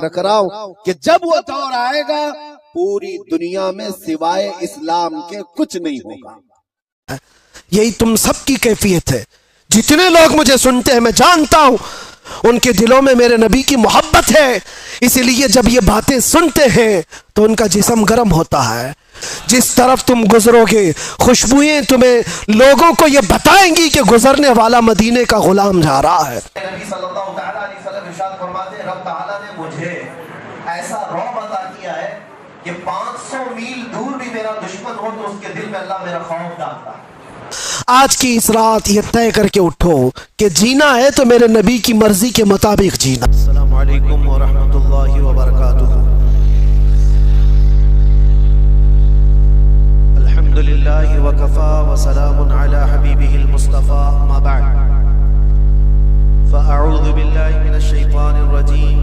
رکھ رہا ہوں کہ جب وہ دور آئے گا پوری دنیا میں سوائے اسلام کے کچھ نہیں ہوگا۔ یہی تم سب کی کیفیت ہے۔ جتنے لوگ مجھے سنتے ہیں میں جانتا ہوں ان کے دلوں میں میرے نبی کی محبت ہے، اسی لیے جب یہ باتیں سنتے ہیں تو ان کا جسم گرم ہوتا ہے۔ جس طرف تم گزرو گے خوشبوئیں تمہیں لوگوں کو یہ بتائیں گی کہ گزرنے والا مدینے کا غلام جا رہا ہے۔ نبی صلی اللہ تعالیٰ علیہ وسلم ارشاد فرماتے ہیں رب تعالیٰ نے مجھے ایسا رعب عطا کیا ہے کہ 500 میل دور بھی میرا دشمن ہو تو اس کے دل میں اللہ میرا خوف ڈالتا ہے۔ آج کی اس رات یہ طے کر کے اٹھو کہ جینا ہے تو میرے نبی کی مرضی کے مطابق جینا۔ السلام علیکم ورحمۃ اللہ وبرکاتہ۔ الحمد للہ وکفا وسلام علی حبیبہ المصطفى ما بعد فاعوذ باللہ من الشیطان الرجیم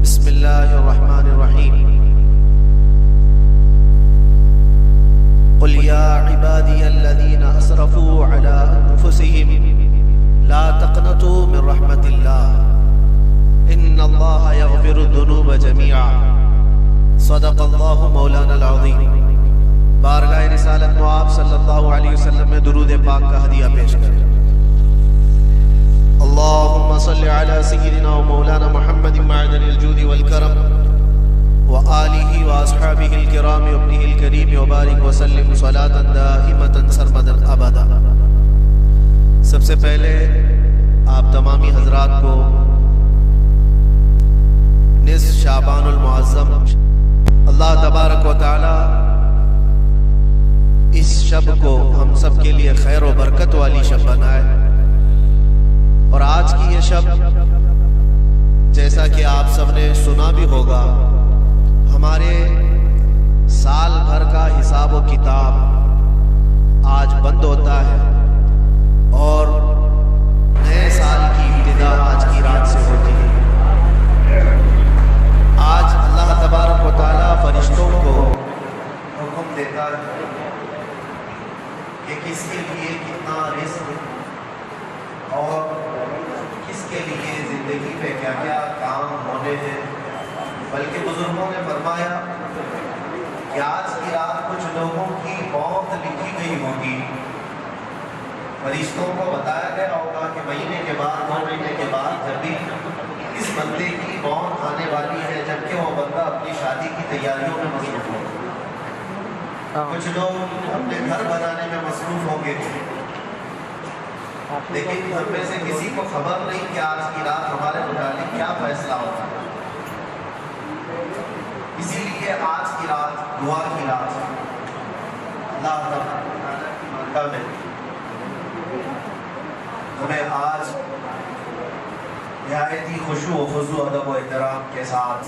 بسم اللہ الرحمن الرحیم قل یا عبادی الذین اسرفوا علی انفسهم لا تقنطوا من رحمت اللہ ان اللہ یغفر الذنوب جميعا صدق اللہ مولانا العظیم۔ بارگاہ رسالت میں آپ صلی اللہ علیہ وسلم میں درود پاک کا ہدیہ پیش کریں۔ اللہم صلی علی سیدنا و مولانا محمد معدن الجود والکرم وآلہ واصحابہ الکرام وابنہ الکریم وبارک وسلم صلاة دائمة سرمدا ابدا۔ سب سے پہلے آپ تمامی حضرات کو نصف شعبان المعظم اللہ تبارک و تعالی اس شب کو ہم سب کے لیے خیر و برکت والی شب بنائے، اور آج کی یہ شب جیسا کہ آپ سب نے سنا بھی ہوگا ہمارے سال بھر کا حساب و کتاب آج بند ہوتا ہے اور نئے سال کی ابتدا آج کی رات سے ہوتی ہے۔ آج اللہ تبارک و تعالیٰ فرشتوں کو حکم دیتا ہے کہ کس کے لیے کتنا رزق اور کس کے لیے زندگی پہ کیا کیا کام ہونے ہیں، بلکہ بزرگوں نے فرمایا کہ آج کی رات کچھ لوگوں کی موت لکھی گئی ہوگی، فرشتوں کو بتایا گیا ہوگا کہ مہینے کے بعد 2 مہینے کے بعد جب بھی اس بندے کی موت آنے والی ہے، جبکہ وہ بندہ اپنی شادی کی تیاریوں میں مصروف ہوگا، کچھ لوگ اپنے گھر بنانے میں مصروف ہوں گے، لیکن ہم میں سے کسی کو خبر نہیں کہ آج کی رات ہمارے متعلق کیا فیصلہ ہوگا۔ اسی لیے آج کی رات دعا کی رات ہے۔ اللہ تعالیٰ کی بارگاہ میں ہمیں آج نہایتی خشوع و خضوع ادب و احترام کے ساتھ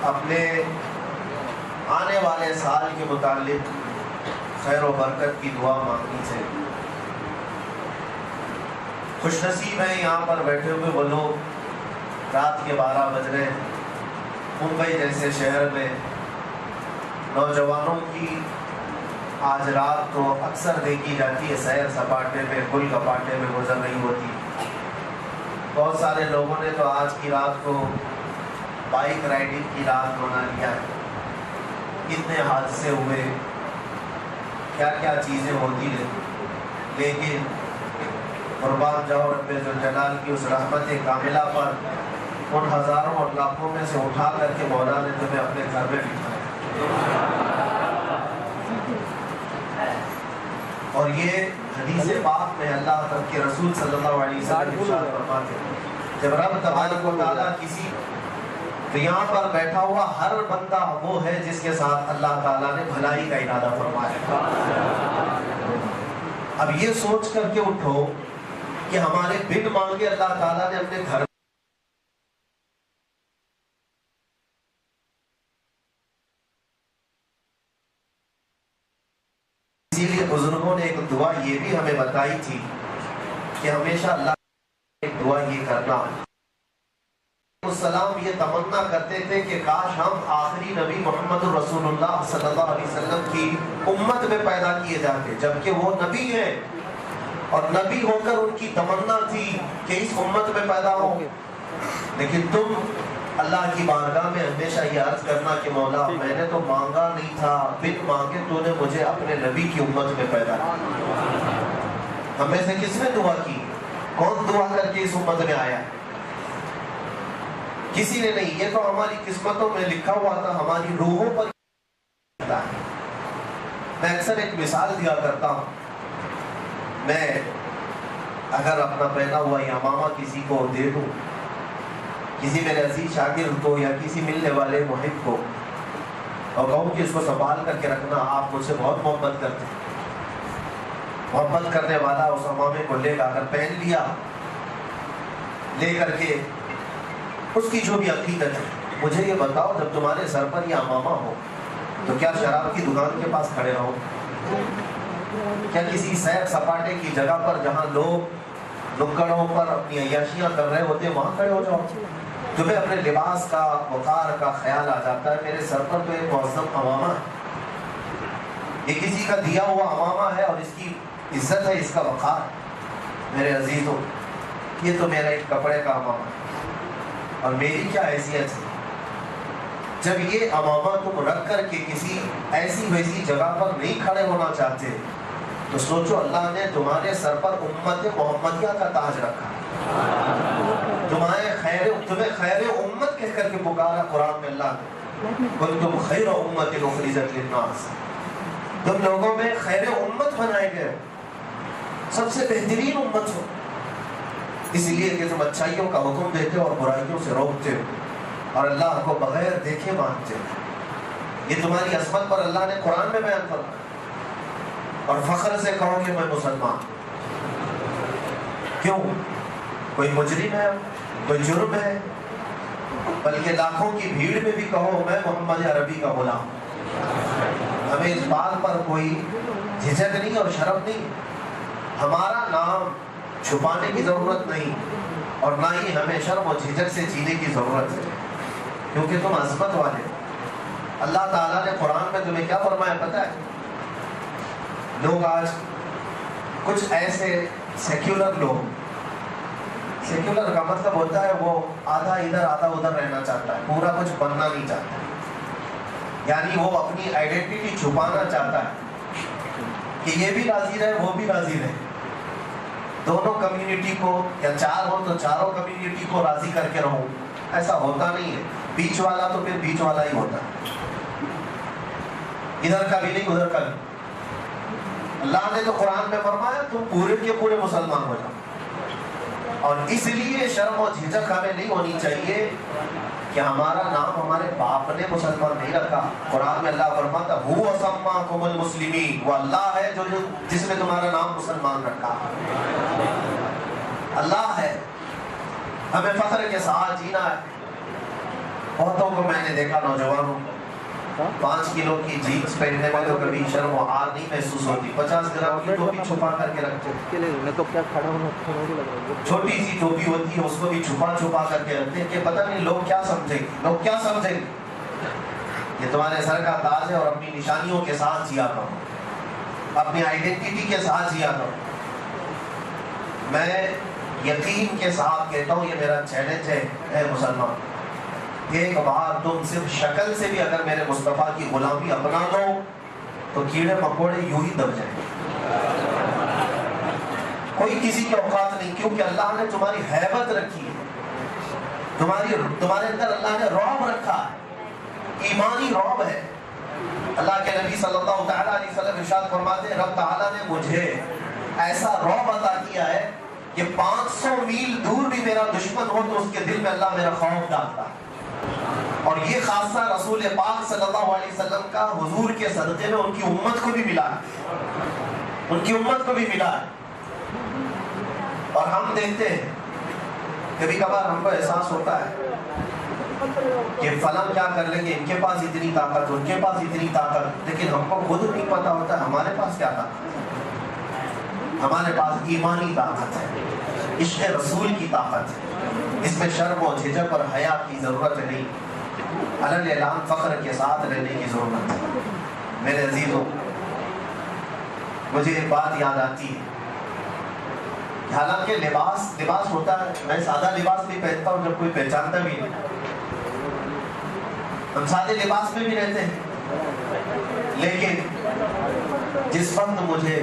اپنے آنے والے سال کے متعلق خیر و برکت کی دعا مانگنی چاہیے۔ خوش نصیب ہیں یہاں پر بیٹھے ہوئے وہ لوگ رات کے 12 بج رہے ہیں، ممبئی جیسے شہر میں نوجوانوں کی آج رات تو اکثر دیکھی جاتی ہے سیر سپاٹے میں گل گپاٹے میں گزر رہی ہوتی۔ بہت سارے لوگوں نے تو آج کی رات کو بائک رائڈنگ کی رات بنا لیا ہے۔ کتنے حادثے ہوئے، کیا کیا چیزیں ہوتی رہی، لیکن قربان جاؤ رب ذوالجلال کی اس رحمت کاملہ پر ان ہزاروں اور لاکھوں میں سے اٹھا کر کے مولا نے تمہیں اپنے گھر میں بٹھایا۔ اور یہ حدیث پاک میں اللہ تک کے رسول صلی اللہ علیہ وسلم ارشاد فرماتے ہیں جب رب تبارک و تعالیٰ کسی تو یہاں پر بیٹھا ہوا ہر بندہ وہ ہے جس کے ساتھ اللہ تعالیٰ نے بھلائی کا ارادہ فرمایا۔ اب یہ سوچ کر کے اٹھو کہ ہمارے بن مانگے اللہ تعالیٰ نے اپنے گھر اسی لیے بزرگوں نے ایک دعا یہ بھی ہمیں بتائی تھی کہ ہمیشہ اللہ ایک دعا یہ کرنا، السلام یہ تمنا کرتے تھے کہ کاش ہم آخری نبی محمد رسول اللہ صلی اللہ علیہ وسلم کی امت میں پیدا کیے جاتے، جبکہ وہ نبی ہیں اور نبی ہو کر ان کی تمنا تھی کہ اس امت میں پیدا ہو، لیکن تم اللہ کی بارگاہ میں ہمیشہ یہ عرض کرنا کہ مولا میں نے تو مانگا نہیں تھا، بن مانگے تو نے مجھے اپنے نبی کی امت میں پیدا کیا۔ ہم میں سے کس نے دعا کی؟ کون دعا کر کے اس امت میں آیا؟ کسی نے نہیں۔ یہ تو ہماری قسمتوں میں لکھا ہوا تھا، ہماری روحوں پر۔ میں اکثر ایک مثال دیا کرتا ہوں، میں اگر اپنا پہنا ہوا یہ امامہ کسی کو دے دوں، کسی میرے عزیز شاگرد کو یا کسی ملنے والے محب کو، اور کہوں کہ اس کو سنبھال کر کے رکھنا، آپ مجھ سے بہت محبت کرتے ہیں، محبت کرنے والا اس امامے کو لے گا، اگر پہن لیا لے کر کے اس کی جو بھی عقیدت ہے، مجھے یہ بتاؤ جب تمہارے سر پر یہ امامہ ہو تو کیا شراب کی دکان کے پاس کھڑے رہو؟ کیا کسی سیر سپاٹے کی جگہ پر جہاں لوگ نکڑوں پر اپنی عیاشیاں کر رہے ہوتے وہاں کھڑے ہو جاؤ؟ تمہیں اپنے لباس کا وقار کا خیال آ جاتا ہے، میرے سر پر تو ایک معظم امامہ ہے، یہ کسی کا دیا ہوا امامہ ہے اور اس کی عزت ہے، اس کا وقار۔ میرے عزیزوں، یہ تو میرا ایک کپڑے کا امامہ ہے اور میری کیا حیثیت ہے؟ جب یہ امامہ تم رکھ کر کے کسی ایسی ویسی جگہ پر نہیں کھڑے ہونا چاہتے تو سوچو اللہ نے تمہارے سر پر امت محمدیہ کا تاج رکھا، تمہیں خیر امت کہہ کر کے پکارا قرآن میں اللہ نے، کنتم خیر امت اخرجت للناس، تم لوگوں میں خیر امت بنائے گئے، سب سے بہترین امت ہو، اس لیے کہ تم اچھائیوں کا حکم دیتے ہو اور برائیوں سے روکتے ہو اور اللہ کو بغیر دیکھے مانتے ہو۔ یہ تمہاری عظمت پر اللہ نے قرآن میں بیان فرمایا، اور فخر سے کہو کہ میں مسلمان۔ کیوں؟ کوئی مجرم ہے، کوئی جرم ہے، بلکہ لاکھوں کی بھیڑ میں بھی کہو میں محمد عربی کا غلام۔ ہمیں اس بات پر کوئی جھجک نہیں اور شرم نہیں، ہمارا نام چھپانے کی ضرورت نہیں اور نہ ہی ہمیں شرم و جھجک سے جینے کی ضرورت ہے، کیونکہ تم عظمت والے۔ اللہ تعالیٰ نے قرآن میں تمہیں کیا فرمایا پتہ ہے؟ لوگ آج کچھ ایسے سیکولر لوگ، سیکولر کا مطلب ہوتا ہے وہ آدھا ادھر آدھا ادھر رہنا چاہتا ہے، پورا کچھ بننا نہیں چاہتا، یعنی وہ اپنی آئیڈینٹی چھپانا چاہتا ہے کہ یہ بھی راضی رہے وہ بھی راضی رہے، دونوں کمیونٹی کو یا چار ہو تو چاروں کمیونٹی کو راضی کر کے رہوں۔ ایسا ہوتا نہیں ہے، بیچ والا تو پھر بیچ والا ہی ہوتا ہے، ادھر کا بھی نہیں ادھر کا بھی۔ اللہ نے تو قرآن میں فرمایا تم پورے کے پورے مسلمان ہو جاؤ، اور اس لیے شرم و جھجک ہمیں نہیں ہونی چاہیے کہ ہمارا نام ہمارے باپ نے مسلمان نہیں رکھا۔ قرآن میں اللہ فرماتا هو سماکم المسلمین، وہ اللہ ہے جس نے تمہارا نام مسلمان رکھا، اللہ ہے۔ ہمیں فخر کے ساتھ جینا ہے۔ بہتوں کو میں نے دیکھا نوجوانوں کو 5 کلو کی جینس پہننے میں تو کبھی شرم و عار نہیں محسوس ہوتی، 50 گرام کی ٹوپی چھپا کر کے رکھتے ہیں، چھوٹی سی ٹوپی ہوتی ہے اس کو بھی چھپا کر کے رکھتے ہیں کہ پتہ نہیں لوگ کیا سمجھیں گے، یہ تمہارے سر کا تاج ہے، اور اپنی نشانیوں کے ساتھ جیا کرو، اپنی آئیڈینٹی کے ساتھ جیا کرو۔ میں یقین کے ساتھ کہتا ہوں، یہ میرا چیلنج ہے اے مسلمان، ایک بار تم صرف شکل سے بھی اگر میرے مصطفیٰ کی غلامی اپنا دو تو کیڑے مکوڑے یوں ہی دب جائیں، کوئی کسی کی اوقات نہیں، کیونکہ اللہ نے تمہاری ہیبت رکھی ہے، تمہارے اندر اللہ نے رعب رکھا ہے، ایمانی رعب ہے۔ اللہ کے نبی صلی اللہ تعالیٰ علیہ وسلم ارشاد فرماتے ہیں رب تعالیٰ نے مجھے ایسا رعب عطا کیا ہے کہ 500 میل دور بھی میرا دشمن ہو تو اس کے دل میں اللہ میرا خوف ڈالتا ہے، اور یہ خاصہ رسول پاک صلی اللہ علیہ وسلم کا حضور کے صدقے میں ان کی امت کو بھی ملا ہے، اور ہم دیکھتے ہیں کبھی کبھار ہم کو احساس ہوتا ہے کہ فلاں کیا کر لیں گے، ان کے پاس اتنی طاقت، ان کے پاس اتنی طاقت، لیکن ہم کو خود نہیں پتا ہوتا ہے ہمارے پاس کیا طاقت ہے۔ ہمارے پاس ایمانی طاقت ہے، عشق رسول کی طاقت ہے، اس میں شرم و جھجک اور حیا کی ضرورت نہیں، علل اعلان فخر کے ساتھ رہنے کی ضرورت ہے۔ میرے عزیزوں، مجھے ایک بات یاد آتی ہے حالانکہ لباس ہوتا ہے. میں سادہ لباس بھی پہنتا ہوں جب کوئی پہچانتا بھی نہیں. ہم سادے لباس میں بھی رہتے ہیں. لیکن جس وقت مجھے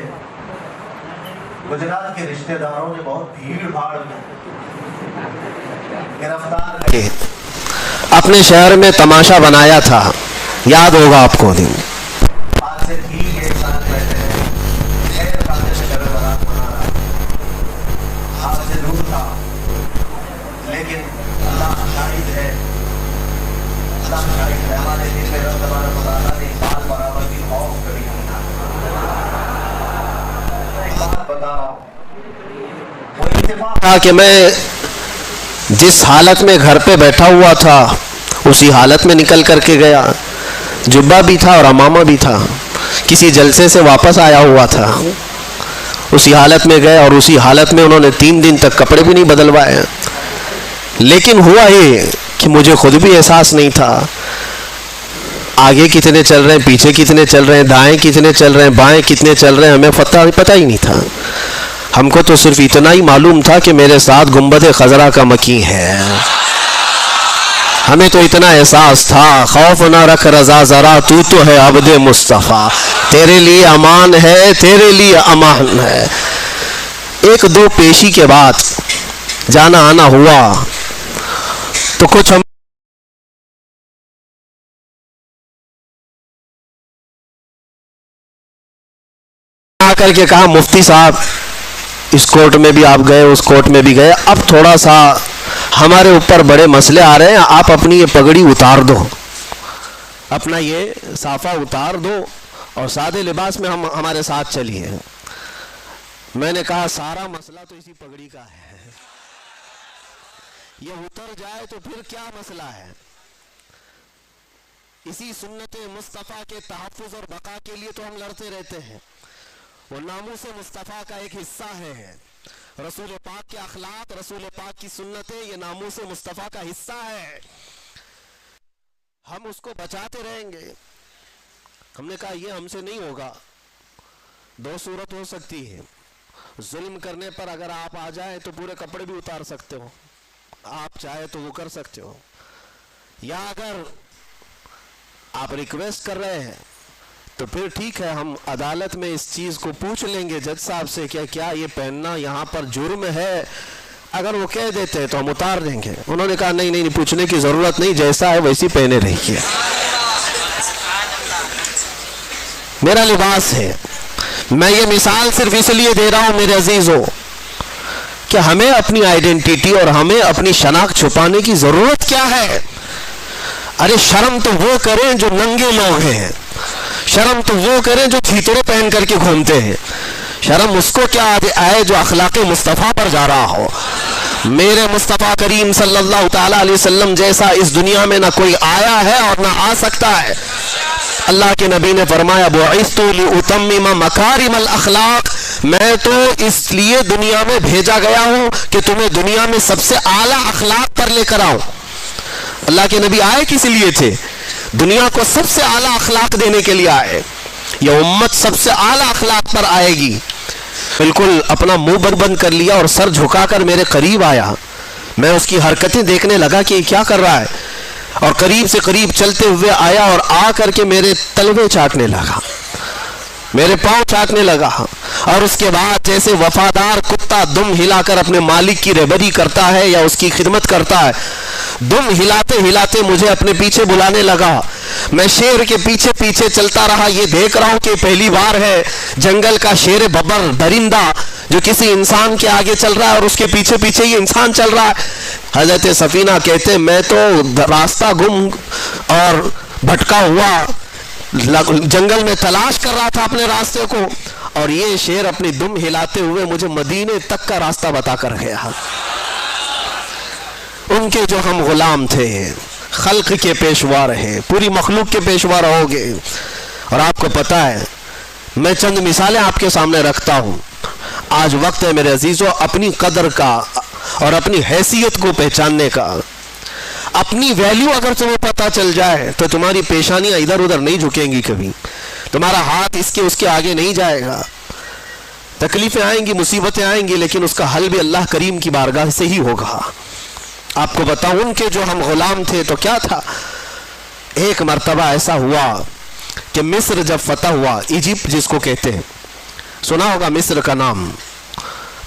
گجرات کے رشتہ داروں نے بہت بھیڑ بھاڑ میں گرفتار کر کے اپنے شہر میں تماشا بنایا تھا، یاد ہوگا آپ کو دن. آج سے ٹھیک 1 سال پہلے خیر خانے سے شب برات منا رہا. آج سے دور تھا، لیکن اللہ شاہد ہے، اللہ شاہد ہے. ہمارے دل میں رب تبارک و تعالیٰ نے بال برابر کی خوف کری. بات بتا رہا ہوں، وہ اتفاق تھا کہ میں جس حالت میں گھر پہ بیٹھا ہوا تھا اسی حالت میں نکل کر کے گیا. جبہ بھی تھا اور امامہ بھی تھا. کسی جلسے سے واپس آیا ہوا تھا، اسی حالت میں گئے اور اسی حالت میں انہوں نے 3 دن تک کپڑے بھی نہیں بدلوائے. لیکن ہوا یہ کہ مجھے خود بھی احساس نہیں تھا آگے کتنے چل رہے ہیں، پیچھے کتنے چل رہے ہیں، دائیں کتنے چل رہے ہیں، بائیں کتنے چل رہے ہیں. ہمیں پتہ ہی نہیں تھا. ہم کو تو صرف اتنا ہی معلوم تھا کہ میرے ساتھ گنبد خضرا کا مکی ہے. ہمیں تو اتنا احساس تھا، خوف نہ رکھ رضا ذرا، تو ہے عبد مصطفیٰ، تیرے لیے امان ہے، تیرے لیے امان ہے. 1-2 پیشی کے بعد جانا آنا ہوا تو کچھ ہم آ کر کے کہا مفتی صاحب اس کورٹ میں بھی آپ گئے، اس کورٹ میں بھی گئے، اب تھوڑا سا ہمارے اوپر بڑے مسئلے آ رہے ہیں، آپ اپنی یہ پگڑی اتار دو، اپنا یہ صافہ اتار دو اور سادے لباس میں ہمارے ساتھ چلیے. میں نے کہا سارا مسئلہ تو اسی پگڑی کا ہے، یہ اتر جائے تو پھر کیا مسئلہ ہے. اسی سنت مصطفیٰ کے تحفظ اور بقا کے لیے تو ہم لڑتے رہتے ہیں. وہ ناموس مصطفیٰ کا ایک حصہ ہے. رسول پاک کے اخلاق، رسول پاک کی سنتیں یہ ناموس مصطفیٰ کا حصہ ہے. ہم اس کو بچاتے رہیں گے. ہم نے کہا یہ ہم سے نہیں ہوگا. 2 صورت ہو سکتی ہے. ظلم کرنے پر اگر آپ آ جائیں تو پورے کپڑے بھی اتار سکتے ہو، آپ چاہے تو وہ کر سکتے ہو. یا اگر آپ ریکویسٹ کر رہے ہیں تو پھر ٹھیک ہے، ہم عدالت میں اس چیز کو پوچھ لیں گے جج صاحب سے کہ کیا یہ پہننا یہاں پر جرم ہے. اگر وہ کہہ دیتے ہیں تو ہم اتار دیں گے. انہوں نے کہا نہیں پوچھنے کی ضرورت نہیں، جیسا ہے ویسی پہنے رہیے. میرا لباس ہے. میں یہ مثال صرف اس لیے دے رہا ہوں میرے عزیزوں کہ ہمیں اپنی آئیڈینٹیٹی اور ہمیں اپنی شناخت چھپانے کی ضرورت کیا ہے. ارے شرم تو وہ کریں جو ننگے لوگ ہیں، شرم تو وہ کریں جو چھیترے پہن کر کے گھومتے ہیں. شرم اس کو کیا آئے جو اخلاق مصطفیٰ پر جا رہا ہو. میرے مصطفیٰ کریم صلی اللہ تعالیٰ علیہ وسلم جیسا اس دنیا میں نہ کوئی آیا ہے اور نہ آ سکتا ہے. اللہ کے نبی نے فرمایا بعثت لأتمم مکارم الاخلاق، میں تو اس لیے دنیا میں بھیجا گیا ہوں کہ تمہیں دنیا میں سب سے اعلیٰ اخلاق پر لے کر آؤں. اللہ کے نبی آئے کس لیے تھے؟ دنیا کو سب سے اعلیٰ اخلاق دینے کے لیے آئے. یہ امت سب سے اعلیٰ اخلاق پر آئے گی. بالکل اپنا منہ بند کر لیا اور سر جھکا کر میرے قریب آیا. میں اس کی حرکتیں دیکھنے لگا کہ یہ کیا کر رہا ہے، اور قریب سے قریب چلتے ہوئے آیا اور آ کر کے میرے تلوے چاٹنے لگا، میرے پاؤں چاٹنے لگا. اور اس کے بعد جیسے وفادار کتا دم ہلا کر اپنے مالک کی رہبری کرتا ہے یا اس کی خدمت کرتا ہے، دم ہلاتے ہلاتے مجھے اپنے پیچھے بلانے لگا. میں شیر کے پیچھے پیچھے چلتا رہا. یہ دیکھ رہا ہوں کہ پہلی بار ہے جنگل کا شیر ببر درندہ جو کسی انسان کے آگے چل رہا ہے اور اس کے پیچھے پیچھے یہ انسان چل رہا ہے. حضرت سفینہ کہتے میں تو راستہ گم اور بھٹکا ہوا جنگل میں تلاش کر رہا تھا اپنے راستے کو، اور یہ شیر اپنی دم ہلاتے ہوئے مجھے مدینے تک کا راستہ بتا کر گیا. ان کے جو ہم غلام تھے، خلق کے پیشوا رہے، پوری مخلوق کے پیشوا رہو گے. اور آپ کو پتا ہے میں چند مثالیں آپ کے سامنے رکھتا ہوں. آج وقت ہے میرے عزیزوں اپنی قدر کا اور اپنی حیثیت کو پہچاننے کا. اپنی ویلیو اگر تمہیں پتہ چل جائے تو تمہاری پیشانیاں ادھر ادھر نہیں جھکیں گی، کبھی تمہارا ہاتھ اس کے آگے نہیں جائے گا. تکلیفیں آئیں گی، مصیبتیں آئیں گی، لیکن اس کا حل بھی اللہ کریم کی بارگاہ سے ہی ہوگا۔ آپ کو بتاؤں ان کے جو ہم غلام تھے تو کیا تھا، ایک مرتبہ ایسا ہوا کہ مصر جب فتح ہوا، ایجپٹ جس کو کہتے ہیں، سنا ہوگا مصر کا نام۔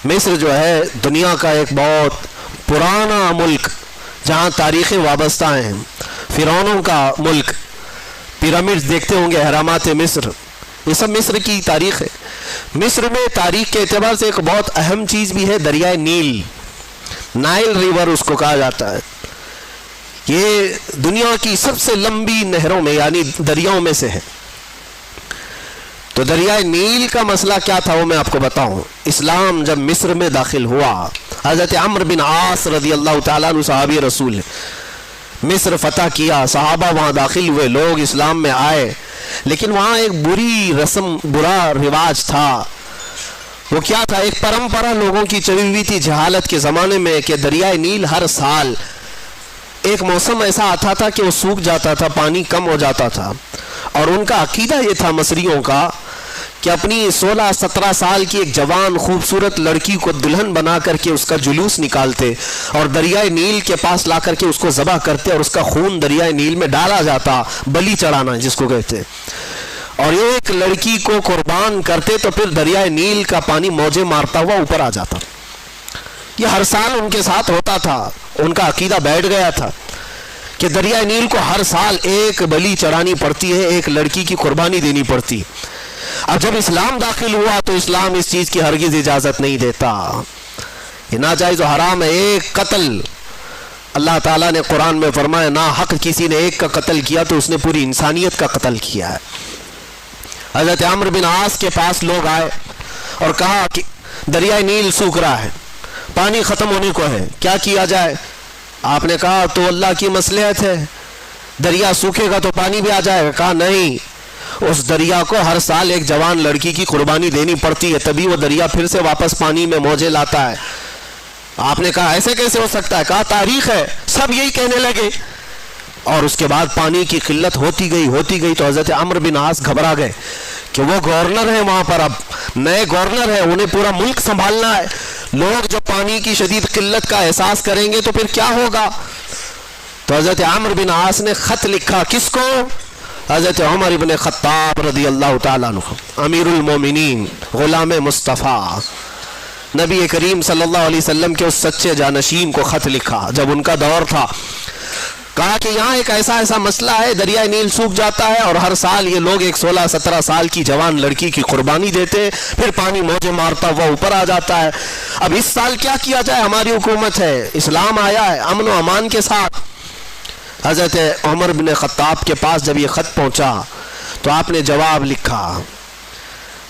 مصر جو ہے دنیا کا ایک بہت پرانا ملک جہاں تاریخیں وابستہ ہیں، فرعونوں کا ملک، پیرامڈز دیکھتے ہوں گے، اہرامات مصر، یہ سب مصر کی تاریخ ہے۔ مصر میں تاریخ کے اعتبار سے ایک بہت اہم چیز بھی ہے، دریائے نیل، نائل ریور اس کو کہا جاتا ہے۔ یہ دنیا کی سب سے لمبی نہروں میں یعنی دریاؤں میں سے ہے۔ تو دریائے نیل کا مسئلہ کیا تھا وہ میں آپ کو بتاؤں۔ اسلام جب مصر میں داخل ہوا، حضرت عمرو بن عاص رضی اللہ تعالیٰ عنہ صحابی رسول ہے، مصر فتح کیا، صحابہ وہاں داخل ہوئے، لوگ اسلام میں آئے، لیکن وہاں ایک بری رسم، برا رواج تھا۔ وہ کیا تھا، ایک پرمپرا لوگوں کی چلی ہوئی تھی جہالت کے زمانے میں کہ دریائے نیل ہر سال ایک موسم ایسا آتا تھا کہ وہ سوکھ جاتا تھا، پانی کم ہو جاتا تھا، اور ان کا عقیدہ یہ تھا مصریوں کا کہ اپنی 16-17 سال کی ایک جوان خوبصورت لڑکی کو دلہن بنا کر کے اس کا جلوس نکالتے اور دریائے نیل کے پاس لا کر کے اس کو ذبح کرتے اور اس کا خون دریائے نیل میں ڈالا جاتا، بلی چڑھانا جس کو کہتے، اور ایک لڑکی کو قربان کرتے تو پھر دریائے نیل کا پانی موجیں مارتا ہوا اوپر آ جاتا۔ یہ ہر سال ان کے ساتھ ہوتا تھا، ان کا عقیدہ بیٹھ گیا تھا کہ دریائے نیل کو ہر سال ایک بلی چڑھانی پڑتی ہے، ایک لڑکی کی قربانی دینی پڑتی۔ اب جب اسلام داخل ہوا تو اسلام اس چیز کی ہرگز اجازت نہیں دیتا، یہ ناجائز و حرام ہے۔ ایک قتل، اللہ تعالیٰ نے قرآن میں فرمایا نا حق کسی نے ایک کا قتل کیا تو اس نے پوری انسانیت کا قتل کیا ہے۔ حضرت عمرو بن عاص کے پاس لوگ آئے اور کہا کہ دریائے نیل سوکھ رہا ہے، پانی ختم ہونے کو ہے، کیا کیا جائے؟ آپ نے کہا تو اللہ کی مصلحت ہے، دریا سوکھے گا تو پانی بھی آ جائے گا۔ کہا نہیں، اس دریا کو ہر سال ایک جوان لڑکی کی قربانی دینی پڑتی ہے، تبھی وہ دریا پھر سے واپس پانی میں موجیں لاتا ہے۔ آپ نے کہا ایسے کیسے ہو سکتا ہے؟ کہا تاریخ ہے، سب یہی کہنے لگے، اور اس کے بعد پانی کی قلت ہوتی گئی تو حضرت عمرو بن عاص گھبرا گئے کہ وہ گورنر ہیں وہاں پر، اب نئے گورنر ہیں، انہیں پورا ملک سنبھالنا ہے، لوگ جب پانی کی شدید قلت کا احساس کریں گے تو پھر کیا ہوگا؟ تو حضرت عمرو بن عاص نے خط لکھا، کس کو؟ حضرت عمر بن خطاب رضی اللہ تعالیٰ عنہ، امیر المومنین، غلام مصطفیٰ، نبی کریم صلی اللہ علیہ وسلم کے اس سچے جانشین کو خط لکھا جب ان کا دور تھا۔ کہا کہ یہاں ایک ایسا مسئلہ ہے، دریائے نیل سوکھ جاتا ہے اور ہر سال یہ لوگ ایک 16-17 سال کی جوان لڑکی کی قربانی دیتے، پھر پانی موجیں مارتا ہوا اوپر آ جاتا ہے۔ اب اس سال کیا کیا جائے؟ ہماری حکومت ہے، اسلام آیا ہے امن و امان کے ساتھ۔ حضرت عمر بن خطاب کے پاس جب یہ خط پہنچا تو آپ نے جواب لکھا،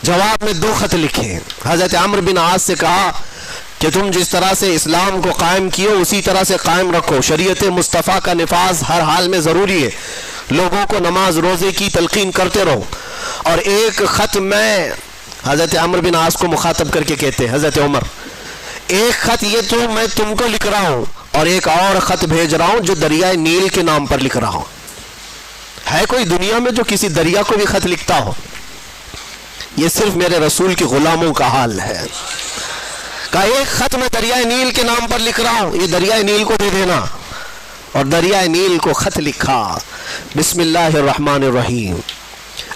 جواب میں 2 خط لکھے۔ حضرت عمرو بن عاص سے کہا کہ تم جس طرح سے اسلام کو قائم کیے اسی طرح سے قائم رکھو، شریعت مصطفیٰ کا نفاذ ہر حال میں ضروری ہے، لوگوں کو نماز روزے کی تلقین کرتے رہو۔ اور ایک خط میں حضرت عمرو بن عاص کو مخاطب کر کے کہتے ہیں، حضرت عمر ایک خط یہ تو میں تم کو لکھ رہا ہوں اور ایک اور خط بھیج رہا ہوں جو دریائے نیل کے نام پر لکھ رہا ہوں۔ ہے کوئی دنیا میں جو کسی دریا کو بھی خط لکھتا ہو؟ یہ صرف میرے رسول کے غلاموں کا حال ہے۔ کہا ایک خط میں دریائے نیل کے نام پر لکھ رہا ہوں، یہ دریائے نیل کو دے دینا۔ اور دریائے نیل کو خط لکھا، بسم اللہ الرحمن الرحیم،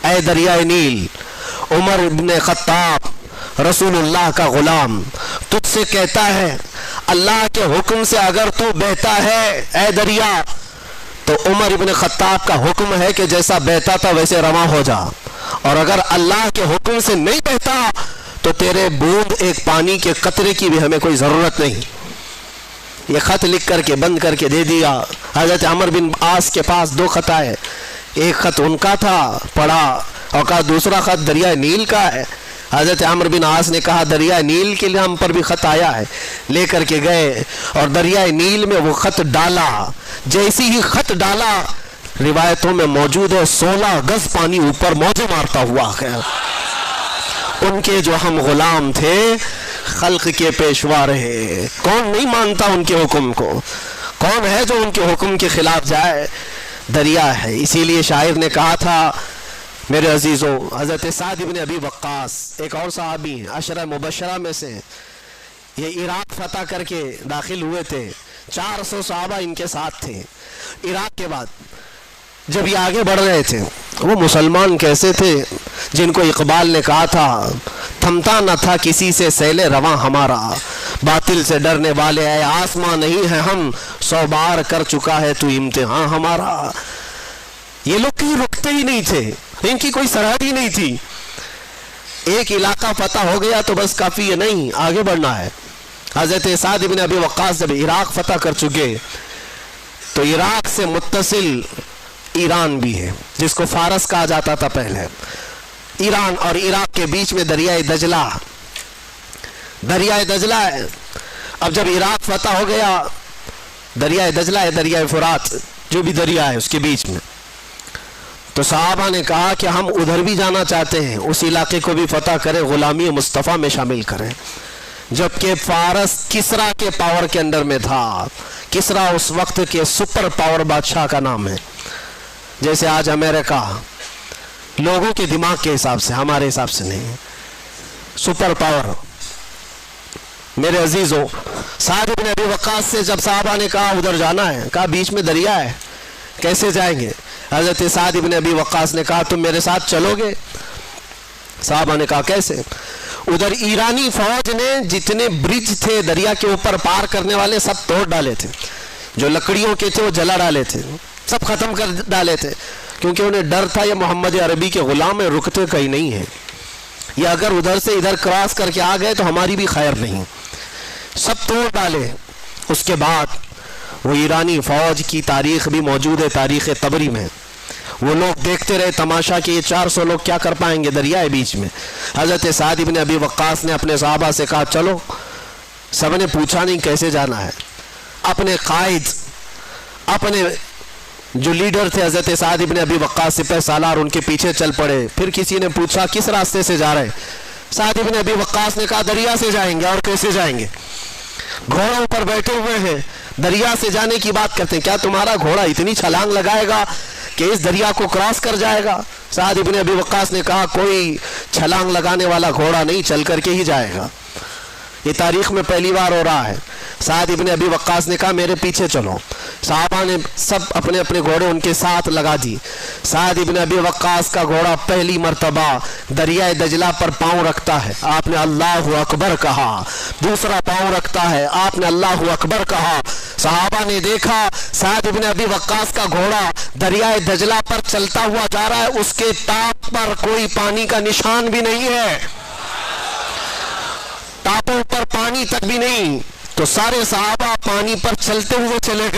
اے دریائے نیل، عمر بن خطاب رسول اللہ کا غلام تجھ سے کہتا ہے اللہ کے حکم سے اگر تو بہتا ہے اے دریا تو عمر ابن خطاب کا حکم ہے کہ جیسا بہتا تھا ویسے رواں ہو جا، اور اگر اللہ کے حکم سے نہیں بہتا تو تیرے بوند ایک پانی کے قطرے کی بھی ہمیں کوئی ضرورت نہیں۔ یہ خط لکھ کر کے بند کر کے دے دیا۔ حضرت عمر بن عاص کے پاس 2 خط آئے، ایک خط ان کا تھا، پڑھا اور کہا دوسرا خط دریائے نیل کا ہے۔ حضرت عمرو بن عاص نے کہا دریائے نیل کے لیے ہم پر بھی خط آیا ہے، لے کر کے گئے اور دریائے نیل میں وہ خط ڈالا۔ جیسی ہی خط ڈالا، روایتوں میں موجود ہے 16 گز پانی اوپر موجیں مارتا ہوا ہے۔ ان کے جو ہم غلام تھے خلق کے پیشوا رہے، کون نہیں مانتا ان کے حکم کو؟ کون ہے جو ان کے حکم کے خلاف جائے؟ دریا ہے۔ اسی لیے شاعر نے کہا تھا میرے عزیزوں، حضرت سعد ابن ابی وقاص ایک اور صحابی ہیں، عشرہ مبشرہ میں سے، یہ عراق فتح کر کے داخل ہوئے تھے، 400 صحابہ ان کے ساتھ تھے۔ عراق کے بعد جب یہ آگے بڑھ رہے تھے، وہ مسلمان کیسے تھے جن کو اقبال نے کہا تھا تھمتا نہ تھا کسی سے سیل رواں ہمارا، باطل سے ڈرنے والے اے آسماں نہیں ہیں ہم، 100 بار کر چکا ہے تو امتحان ہمارا۔ یہ لوگ کہیں رکتے ہی نہیں تھے، ان کی کوئی سرحد ہی نہیں تھی۔ ایک علاقہ فتح ہو گیا تو بس کافی ہے نہیں، آگے بڑھنا ہے۔ حضرت سعد بن ابی وقاص جب عراق فتح کر چکے تو عراق سے متصل ایران بھی ہے، جس کو فارس کہا جاتا تھا پہلے۔ ایران اور عراق کے بیچ میں دریائے دجلہ ہے۔ اب جب عراق فتح ہو گیا، دریائے دجلہ ہے، دریائے فرات جو بھی دریا ہے اس کے بیچ میں، تو صحابہ نے کہا کہ ہم ادھر بھی جانا چاہتے ہیں، اس علاقے کو بھی فتح کریں، غلامی مصطفیٰ میں شامل کریں۔ جبکہ فارس کسرا کے پاور کے اندر میں تھا۔ کسرا اس وقت کے سپر پاور بادشاہ کا نام ہے، جیسے آج امریکہ، لوگوں کے دماغ کے حساب سے، ہمارے حساب سے نہیں، سپر پاور۔ میرے عزیزوں، سعد بن ابی وقاص سے جب صحابہ نے کہا ادھر جانا ہے، کہا بیچ میں دریا ہے، کیسے جائیں گے؟ حضرت سعد بن ابی وقاص نے کہا تم میرے ساتھ چلو گے؟ صحابہ نے کہا کیسے؟ ادھر ایرانی فوج نے جتنے برج تھے دریا کے اوپر پار کرنے والے سب توڑ ڈالے تھے، جو لکڑیوں کے تھے وہ جلا ڈالے تھے، سب ختم کر ڈالے تھے، کیونکہ انہیں ڈر تھا یہ محمد عربی کے غلام ہیں، رکتے کہیں نہیں ہیں، یہ اگر ادھر سے ادھر کراس کر کے آ گئے تو ہماری بھی خیر نہیں، سب توڑ ڈالے۔ اس کے بعد وہ ایرانی فوج کی تاریخ بھی موجود ہے، تاریخ طبری میں۔ وہ لوگ دیکھتے رہے تماشا کہ یہ 400 لوگ کیا کر پائیں گے دریائے بیچ میں۔ حضرت سعد بن ابی وقاص نے اپنے صحابہ سے کہا چلو، سب نے پوچھا نہیں کیسے جانا ہے، اپنے قائد، اپنے جو لیڈر تھے حضرت سعد بن ابی وقاص سپہ سالار، ان کے پیچھے چل پڑے۔ پھر کسی نے پوچھا کس راستے سے جا رہے؟ سعد بن ابی وقاص نے کہا دریا سے جائیں گے۔ اور کیسے جائیں گے؟ گھوڑوں پر بیٹھے ہوئے ہیں، دریا سے جانے کی بات کرتے ہیں، کیا تمہارا گھوڑا اتنی چھلانگ لگائے گا کہ اس دریا کو کراس کر جائے گا؟ سعد بن ابی وقاص نے کہا کوئی چھلانگ لگانے والا گھوڑا نہیں، چل کر کے ہی جائے گا۔ یہ تاریخ میں پہلی بار ہو رہا ہے۔ سعد بن ابی وقاص نے کہا میرے پیچھے چلو۔ صحابہ نے سب اپنے اپنے گھوڑے ان کے ساتھ لگا دی۔ سعد بن ابی وقاص کا گھوڑا پہلی مرتبہ دریائے دجلہ پر پاؤں رکھتا ہے، آپ نے اللہ اکبر کہا، دوسرا پاؤں رکھتا ہے، آپ نے اللہ اکبر کہا۔ صحابہ نے دیکھا سعد بن ابی وقاص کا گھوڑا دریائے دجلہ پر چلتا ہوا جا رہا ہے، اس کے ٹاپ پر کوئی پانی کا نشان بھی نہیں ہے، ٹاپوں پر پانی تک بھی نہیں۔ تو سارے صحابہ پانی پر چلتے ہوئے چلے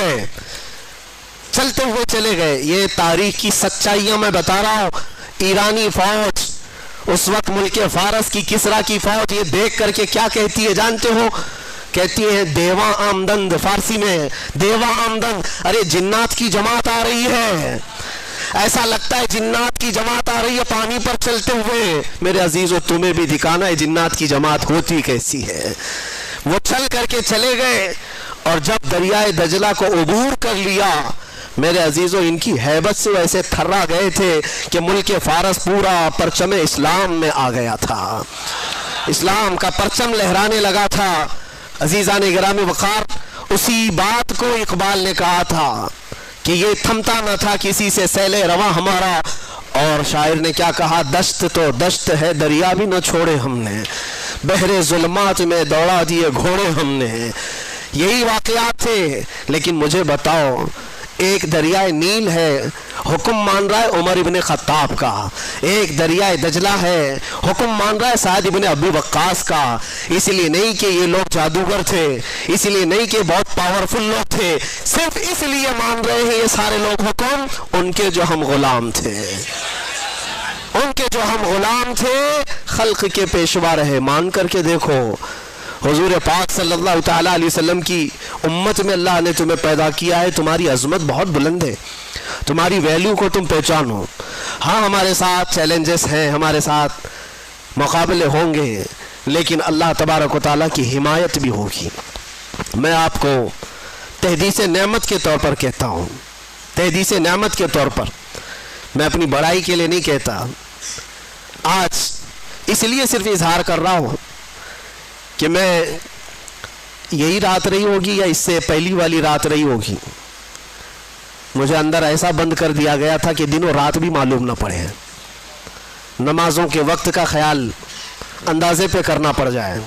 گئے۔ یہ تاریخ کی سچائیاں میں بتا رہا ہوں۔ ایرانی فوج، اس وقت ملک فارس کی کسرا کی فوج، یہ دیکھ کر کے کیا کہتی ہے جانتے ہو؟ کہتی ہے دیواں آمدند، فارسی میں دیواں آمدند، ارے جنات کی جماعت آ رہی ہے، ایسا لگتا ہے جنات کی جماعت آ رہی ہے پانی پر چلتے ہوئے۔ میرے عزیزو تمہیں بھی دکھانا ہے جنات کی جماعت ہوتی کیسی ہے۔ وہ چل کر کے چلے گئے، اور جب دریائے دجلہ کو عبور کر لیا، میرے عزیزو ان کی ہیبت سے ویسے تھرا گئے تھے کہ ملک فارس پورا پرچم اسلام میں آ گیا تھا، اسلام کا پرچم لہرانے لگا تھا۔ عزیزان گرامی وقار، اسی بات کو اقبال نے کہا تھا کہ یہ تھمتا نہ تھا کسی سے سیل رواں ہمارا، اور شاعر نے کیا کہا؟ دشت تو دشت ہے دریا بھی نہ چھوڑے ہم نے، بحر ظلمات میں دوڑا دیے گھوڑے ہم نے۔ یہی واقعات تھے۔ لیکن مجھے بتاؤ، ایک دریائے نیل ہے، حکم مان رہا ہے عمر ابن خطاب کا، ایک دریائے دجلہ ہے، حکم مان رہا ہے سعد ابن ابی وقاص کا۔ اس لیے نہیں کہ یہ لوگ جادوگر تھے، اس لیے نہیں کہ بہت پاورفل لوگ تھے، صرف اس لیے مان رہے ہیں یہ سارے لوگ حکم ان کے جو ہم غلام تھے، ان کے جو ہم غلام تھے، خلق کے پیشوا رہے۔ مان کر کے دیکھو، حضور پاک صلی اللہ تعالیٰ علیہ وسلم کی امت میں اللہ نے تمہیں پیدا کیا ہے، تمہاری عظمت بہت بلند ہے، تمہاری ویلیو کو تم پہچانو۔ ہاں ہمارے ساتھ چیلنجز ہیں، ہمارے ساتھ مقابلے ہوں گے، لیکن اللہ تبارک و تعالیٰ کی حمایت بھی ہوگی۔ میں آپ کو تحدیث نعمت کے طور پر کہتا ہوں، تحدیث نعمت کے طور پر میں اپنی بڑائی کے لیے نہیں کہتا، آج اس لیے صرف اظہار کر رہا ہوں کہ میں یہی رات رہی ہوگی یا اس سے پہلی والی رات رہی ہوگی، مجھے اندر ایسا بند کر دیا گیا تھا کہ دن و رات بھی معلوم نہ پڑے، نمازوں کے وقت کا خیال اندازے پہ کرنا پڑ جائے۔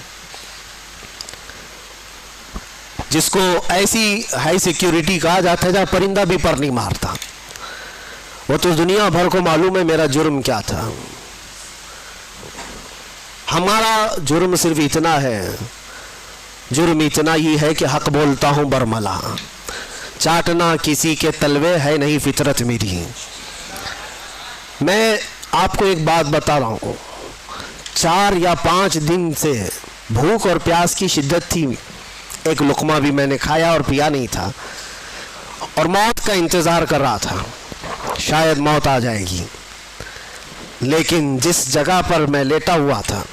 جس کو ایسی ہائی سیکیورٹی کہا جاتا ہے جہاں پرندہ بھی پر نہیں مارتا، وہ تو دنیا بھر کو معلوم ہے میرا جرم کیا تھا۔ ہمارا جرم صرف اتنا ہے، جرم اتنا ہی ہے کہ حق بولتا ہوں برملا، چاٹنا کسی کے تلوے ہے نہیں فطرت میری۔ میں آپ کو ایک بات بتا رہا ہوں، 4 یا 5 دن سے بھوک اور پیاس کی شدت تھی، ایک لقمہ بھی میں نے کھایا اور پیا نہیں تھا، اور موت کا انتظار کر رہا تھا، شاید موت آ جائے گی، لیکن جس جگہ پر میں لیٹا ہوا تھا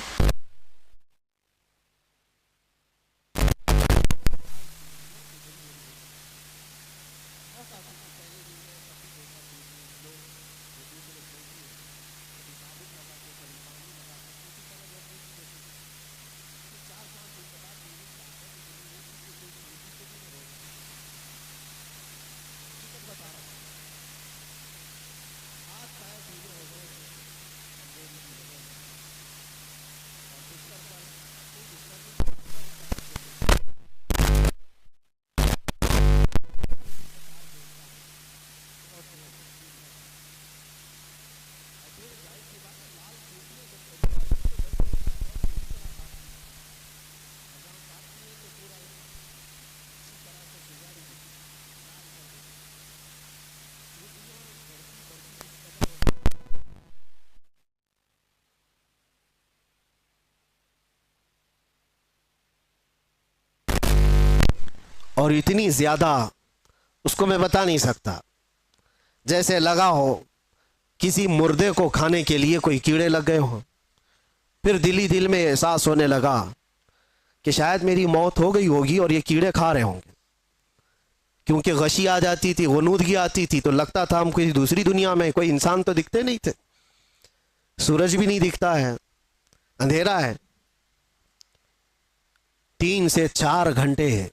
اور اتنی زیادہ اس کو میں بتا نہیں سکتا، جیسے لگا ہو کسی مردے کو کھانے کے لیے کوئی کیڑے لگ گئے ہوں، پھر دل ہی دل میں احساس ہونے لگا کہ شاید میری موت ہو گئی ہوگی اور یہ کیڑے کھا رہے ہوں گے، کیونکہ غشی آ جاتی تھی، غنودگی آتی تھی، تو لگتا تھا ہم کوئی دوسری دنیا میں، کوئی انسان تو دکھتے نہیں تھے، سورج بھی نہیں دکھتا ہے، اندھیرا ہے۔ 3 سے 4 گھنٹے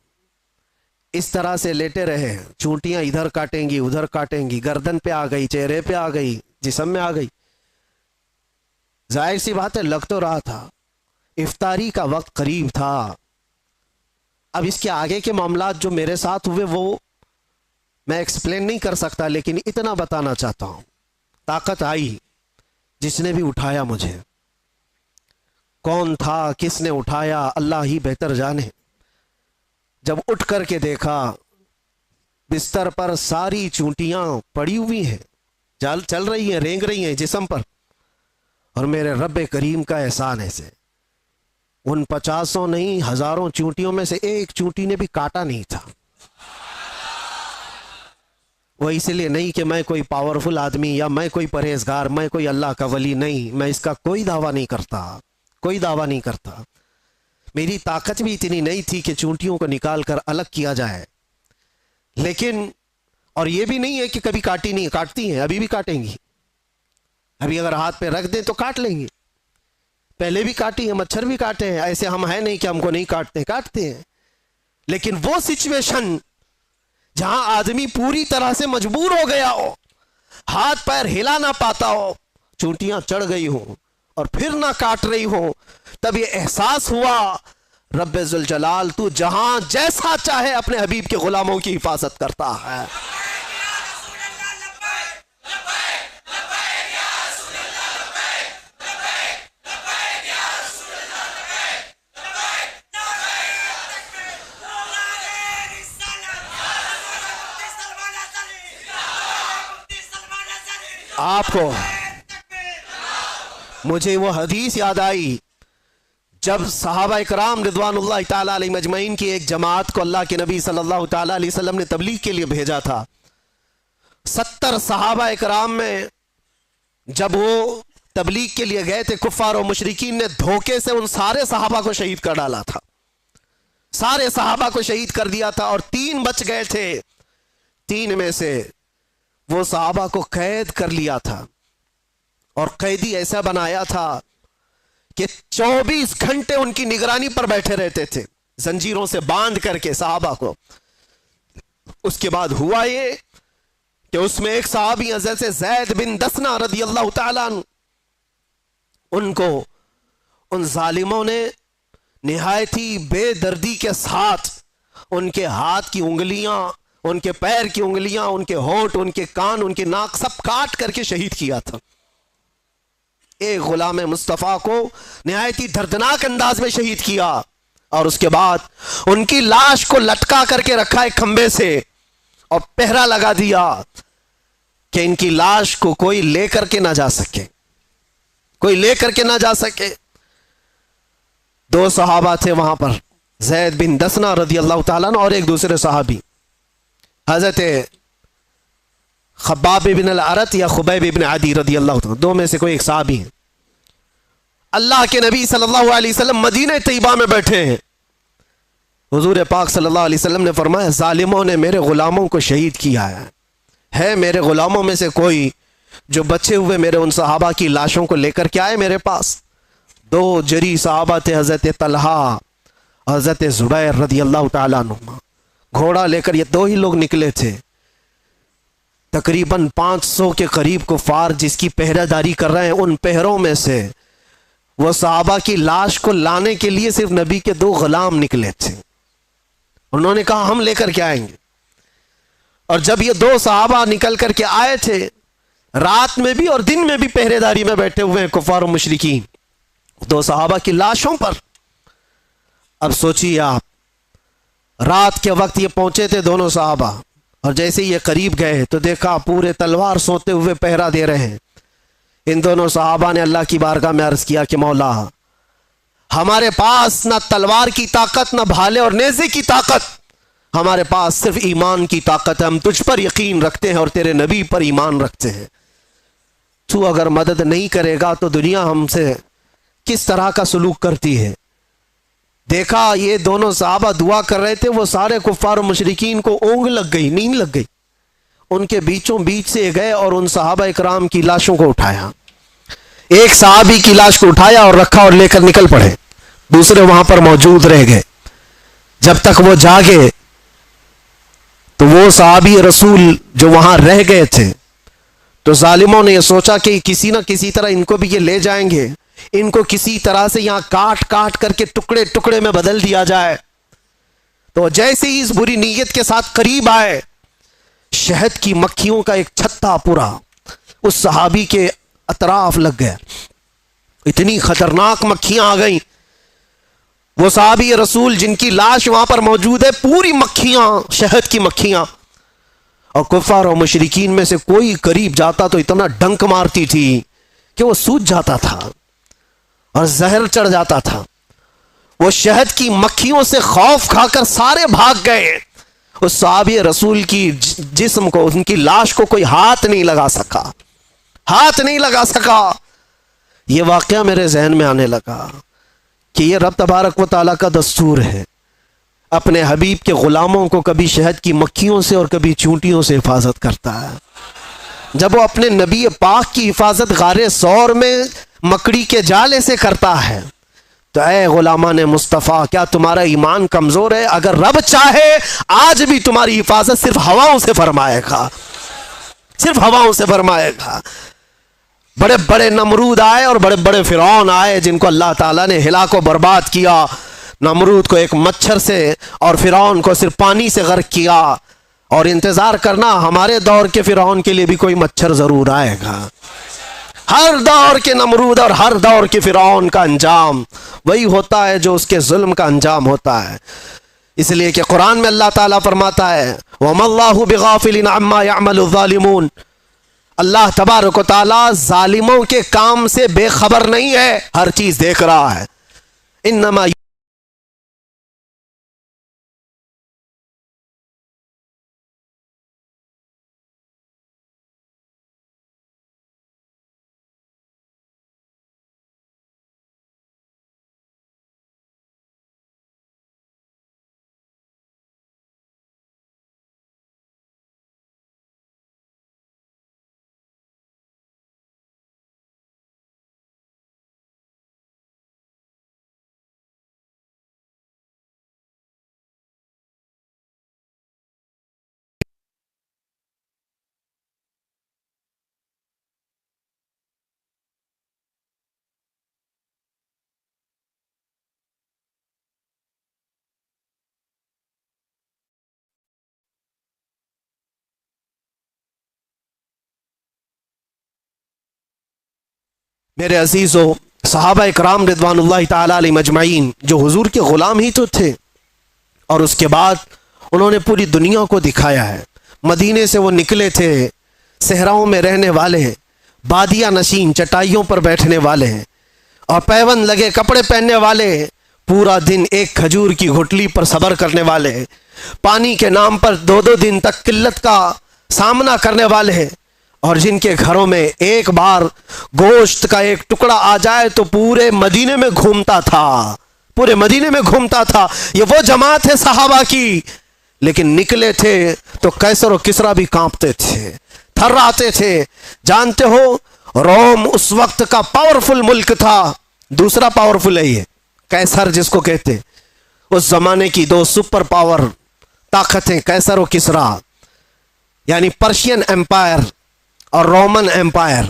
اس طرح سے لیٹے رہے، چونٹیاں ادھر کاٹیں گی ادھر کاٹیں گی، گردن پہ آ گئی، چہرے پہ آ گئی، جسم میں آ گئی۔ ظاہر سی بات ہے لگ تو رہا تھا، افطاری کا وقت قریب تھا۔ اب اس کے آگے کے معاملات جو میرے ساتھ ہوئے وہ میں ایکسپلین نہیں کر سکتا، لیکن اتنا بتانا چاہتا ہوں، طاقت آئی، جس نے بھی اٹھایا مجھے، کون تھا، کس نے اٹھایا، اللہ ہی بہتر جانے۔ جب اٹھ کر کے دیکھا بستر پر ساری چونٹیاں پڑی ہوئی ہیں، چل رہی ہیں، رینگ رہی ہیں جسم پر، اور میرے رب کریم کا احسان ایسے ان 50 نہیں 1000 چونٹیوں میں سے ایک چونٹی نے بھی کاٹا نہیں تھا۔ وہ اس لیے نہیں کہ میں کوئی پاورفل آدمی یا میں کوئی پرہیزگار، میں کوئی اللہ کا ولی نہیں، میں اس کا کوئی دعویٰ نہیں کرتا، کوئی دعویٰ نہیں کرتا۔ میری طاقت بھی اتنی نہیں تھی کہ چونٹیوں کو نکال کر الگ کیا جائے، لیکن اور یہ بھی نہیں ہے کہ کبھی کاٹی نہیں، کاٹتی ہیں، ابھی بھی کاٹیں گی، ابھی اگر ہاتھ پہ رکھ دیں تو کاٹ لیں گے، پہلے بھی کاٹی ہیں، مچھر بھی کاٹے ہیں، ایسے ہم ہیں نہیں کہ ہم کو نہیں کاٹتے، کاٹتے ہیں۔ لیکن وہ سچویشن جہاں آدمی پوری طرح سے مجبور ہو گیا ہو، ہاتھ پیر ہلا نہ پاتا ہو، چونٹیاں چڑھ گئی ہوں اور پھر نہ کاٹ رہی ہوں، تب یہ احساس ہوا رب ذوالجلال تو جہاں جیسا چاہے اپنے حبیب کے غلاموں کی حفاظت کرتا ہے۔ آپ کو مجھے وہ حدیث یاد آئی جب صحابہ اکرام رضوان اللہ تعالیٰ علیہ مجمعین کی ایک جماعت کو اللہ کے نبی صلی اللہ تعالیٰ علیہ وسلم نے تبلیغ کے لیے بھیجا تھا۔ 70 صحابہ اکرام میں جب وہ تبلیغ کے لیے گئے تھے، کفار و مشرکین نے دھوکے سے ان سارے صحابہ کو شہید کر ڈالا تھا، سارے صحابہ کو شہید کر دیا تھا، اور 3 بچ گئے تھے۔ 3 میں سے وہ صحابہ کو قید کر لیا تھا اور قیدی ایسا بنایا تھا کہ 24 گھنٹے ان کی نگرانی پر بیٹھے رہتے تھے، زنجیروں سے باندھ کر کے صحابہ کو۔ اس کے بعد ہوا یہ کہ اس میں ایک صحابی حضرت زید بن دسنہ رضی اللہ تعالیٰ عنہ، ان کو ان ظالموں نے نہایت ہی بے دردی کے ساتھ ان کے ہاتھ کی انگلیاں، ان کے پیر کی انگلیاں، ان کے ہونٹ، ان کے کان، ان کے ناک سب کاٹ کر کے شہید کیا تھا۔ ایک غلام مصطفیٰ کو نہایت ہی دردناک انداز میں شہید کیا، اور اس کے بعد ان کی لاش کو لٹکا کر کے رکھا ایک کھمبے سے اور پہرا لگا دیا کہ ان کی لاش کو کوئی لے کر کے نہ جا سکے، کوئی لے کر کے نہ جا سکے۔ 2 صحابہ تھے وہاں پر، زید بن دسنہ رضی اللہ تعالیٰ عنہ اور ایک دوسرے صحابی حضرت خباب بن الارت یا خبیب بن عدی رضی اللہ تعالیٰ، 2 میں سے کوئی ایک صحابی ہے۔ اللہ کے نبی صلی اللہ علیہ وسلم مدینہ طیبہ میں بیٹھے ہیں، حضور پاک صلی اللہ علیہ وسلم نے فرمایا ظالموں نے میرے غلاموں کو شہید کیا ہے میرے غلاموں میں سے کوئی جو بچے ہوئے میرے ان صحابہ کی لاشوں کو لے کر کے آئے میرے پاس۔ 2 جری صحابہ تھے، حضرت طلحہ، حضرت زبیر رضی اللہ تعالیٰ عنہ، گھوڑا لے کر یہ 2 ہی لوگ نکلے تھے۔ تقریباً 500 کے قریب کفار جس کی پہرہ داری کر رہے ہیں، ان پہروں میں سے وہ صحابہ کی لاش کو لانے کے لیے صرف نبی کے 2 غلام نکلے تھے۔ انہوں نے کہا ہم لے کر کے آئیں گے، اور جب یہ 2 صحابہ نکل کر کے آئے تھے، رات میں بھی اور دن میں بھی پہرے داری میں بیٹھے ہوئے ہیں کفار و مشرکین 2 صحابہ کی لاشوں پر۔ اب سوچیے آپ، رات کے وقت یہ پہنچے تھے دونوں صحابہ، اور جیسے یہ قریب گئے تو دیکھا پورے تلوار سوتے ہوئے پہرا دے رہے ہیں۔ ان دونوں صحابہ نے اللہ کی بارگاہ میں عرض کیا کہ مولا، ہمارے پاس نہ تلوار کی طاقت، نہ بھالے اور نیزے کی طاقت، ہمارے پاس صرف ایمان کی طاقت ہے۔ ہم تجھ پر یقین رکھتے ہیں اور تیرے نبی پر ایمان رکھتے ہیں، تو اگر مدد نہیں کرے گا تو دنیا ہم سے کس طرح کا سلوک کرتی ہے۔ دیکھا یہ دونوں صحابہ دعا کر رہے تھے، وہ سارے کفار و مشرکین کو اونگ لگ گئی، نیند لگ گئی، ان کے بیچوں بیچ سے گئے اور ان صحابہ اکرام کی لاشوں کو اٹھایا۔ ایک صحابی کی لاش کو اٹھایا اور رکھا اور لے کر نکل پڑے، دوسرے وہاں پر موجود رہ گئے۔ جب تک وہ جاگے تو وہ صحابی رسول جو وہاں رہ گئے تھے، تو ظالموں نے یہ سوچا کہ کسی نہ کسی طرح ان کو بھی یہ لے جائیں گے، ان کو کسی طرح سے یہاں کاٹ کاٹ کر کے ٹکڑے ٹکڑے میں بدل دیا جائے۔ تو جیسے ہی اس بری نیت کے ساتھ قریب آئے، شہد کی مکھیوں کا ایک چھتا پورا اس صحابی کے اطراف لگ گیا، اتنی خطرناک مکھیاں آ گئیں۔ وہ صحابی رسول جن کی لاش وہاں پر موجود ہے، پوری مکھیاں، شہد کی مکھیاں، اور کفار و مشرکین میں سے کوئی قریب جاتا تو اتنا ڈنک مارتی تھی کہ وہ سوج جاتا تھا اور زہر چڑھ جاتا تھا۔ وہ شہد کی مکھیوں سے خوف کھا کر سارے بھاگ گئے۔ اس صحابی رسول کی جسم کو، ان کی لاش کو کوئی ہاتھ نہیں لگا سکا، ہاتھ نہیں لگا سکا۔ یہ واقعہ میرے ذہن میں آنے لگا کہ یہ رب تبارک و تعالیٰ کا دستور ہے، اپنے حبیب کے غلاموں کو کبھی شہد کی مکھیوں سے اور کبھی چونٹیوں سے حفاظت کرتا ہے۔ جب وہ اپنے نبی پاک کی حفاظت غار ثور میں مکڑی کے جالے سے کرتا ہے، تو اے غلامان مصطفیٰ، کیا تمہارا ایمان کمزور ہے؟ اگر رب چاہے آج بھی تمہاری حفاظت صرف ہواؤں سے فرمائے گا، صرف ہواؤں سے فرمائے گا۔ بڑے بڑے نمرود آئے اور بڑے بڑے فرعون آئے جن کو اللہ تعالیٰ نے ہلاک و برباد کیا۔ نمرود کو ایک مچھر سے اور فرعون کو صرف پانی سے غرق کیا، اور انتظار کرنا ہمارے دور کے فرعون کے لیے بھی کوئی مچھر ضرور آئے گا۔ ہر دور کے نمرود اور ہر دور کے فرعون کا انجام وہی ہوتا ہے جو اس کے ظلم کا انجام ہوتا ہے۔ اس لیے کہ قرآن میں اللہ تعالیٰ فرماتا ہے وَمَا اللَّهُ بِغَافِلٍ عَمَّا يَعْمَلُ الظَّالِمُونَ، اللہ تبارک و تعالیٰ ظالموں کے کام سے بے خبر نہیں ہے، ہر چیز دیکھ رہا ہے۔ انما میرے عزیزو، صحابہ اکرام رضوان اللہ تعالی علیہ مجمعین جو حضور کے غلام ہی تو تھے، اور اس کے بعد انہوں نے پوری دنیا کو دکھایا ہے۔ مدینے سے وہ نکلے تھے، صحراؤں میں رہنے والے، بادیہ نشین، چٹائیوں پر بیٹھنے والے ہیں، اور پیون لگے کپڑے پہننے والے، پورا دن ایک کھجور کی گھٹلی پر صبر کرنے والے، پانی کے نام پر 2 دن تک قلت کا سامنا کرنے والے ہیں، اور جن کے گھروں میں ایک بار گوشت کا ایک ٹکڑا آ جائے تو پورے مدینے میں گھومتا تھا، پورے مدینے میں گھومتا تھا۔ یہ وہ جماعت ہے صحابہ کی، لیکن نکلے تھے تو قیصر و کسریٰ بھی کانپتے تھے، تھر آتے تھے۔ جانتے ہو روم اس وقت کا پاورفل ملک تھا، دوسرا پاورفل ہے یہ قیصر جس کو کہتے، اس زمانے کی 2 سپر پاور طاقتیں قیصر و کسریٰ، یعنی پرشین ایمپائر اور رومن ایمپائر۔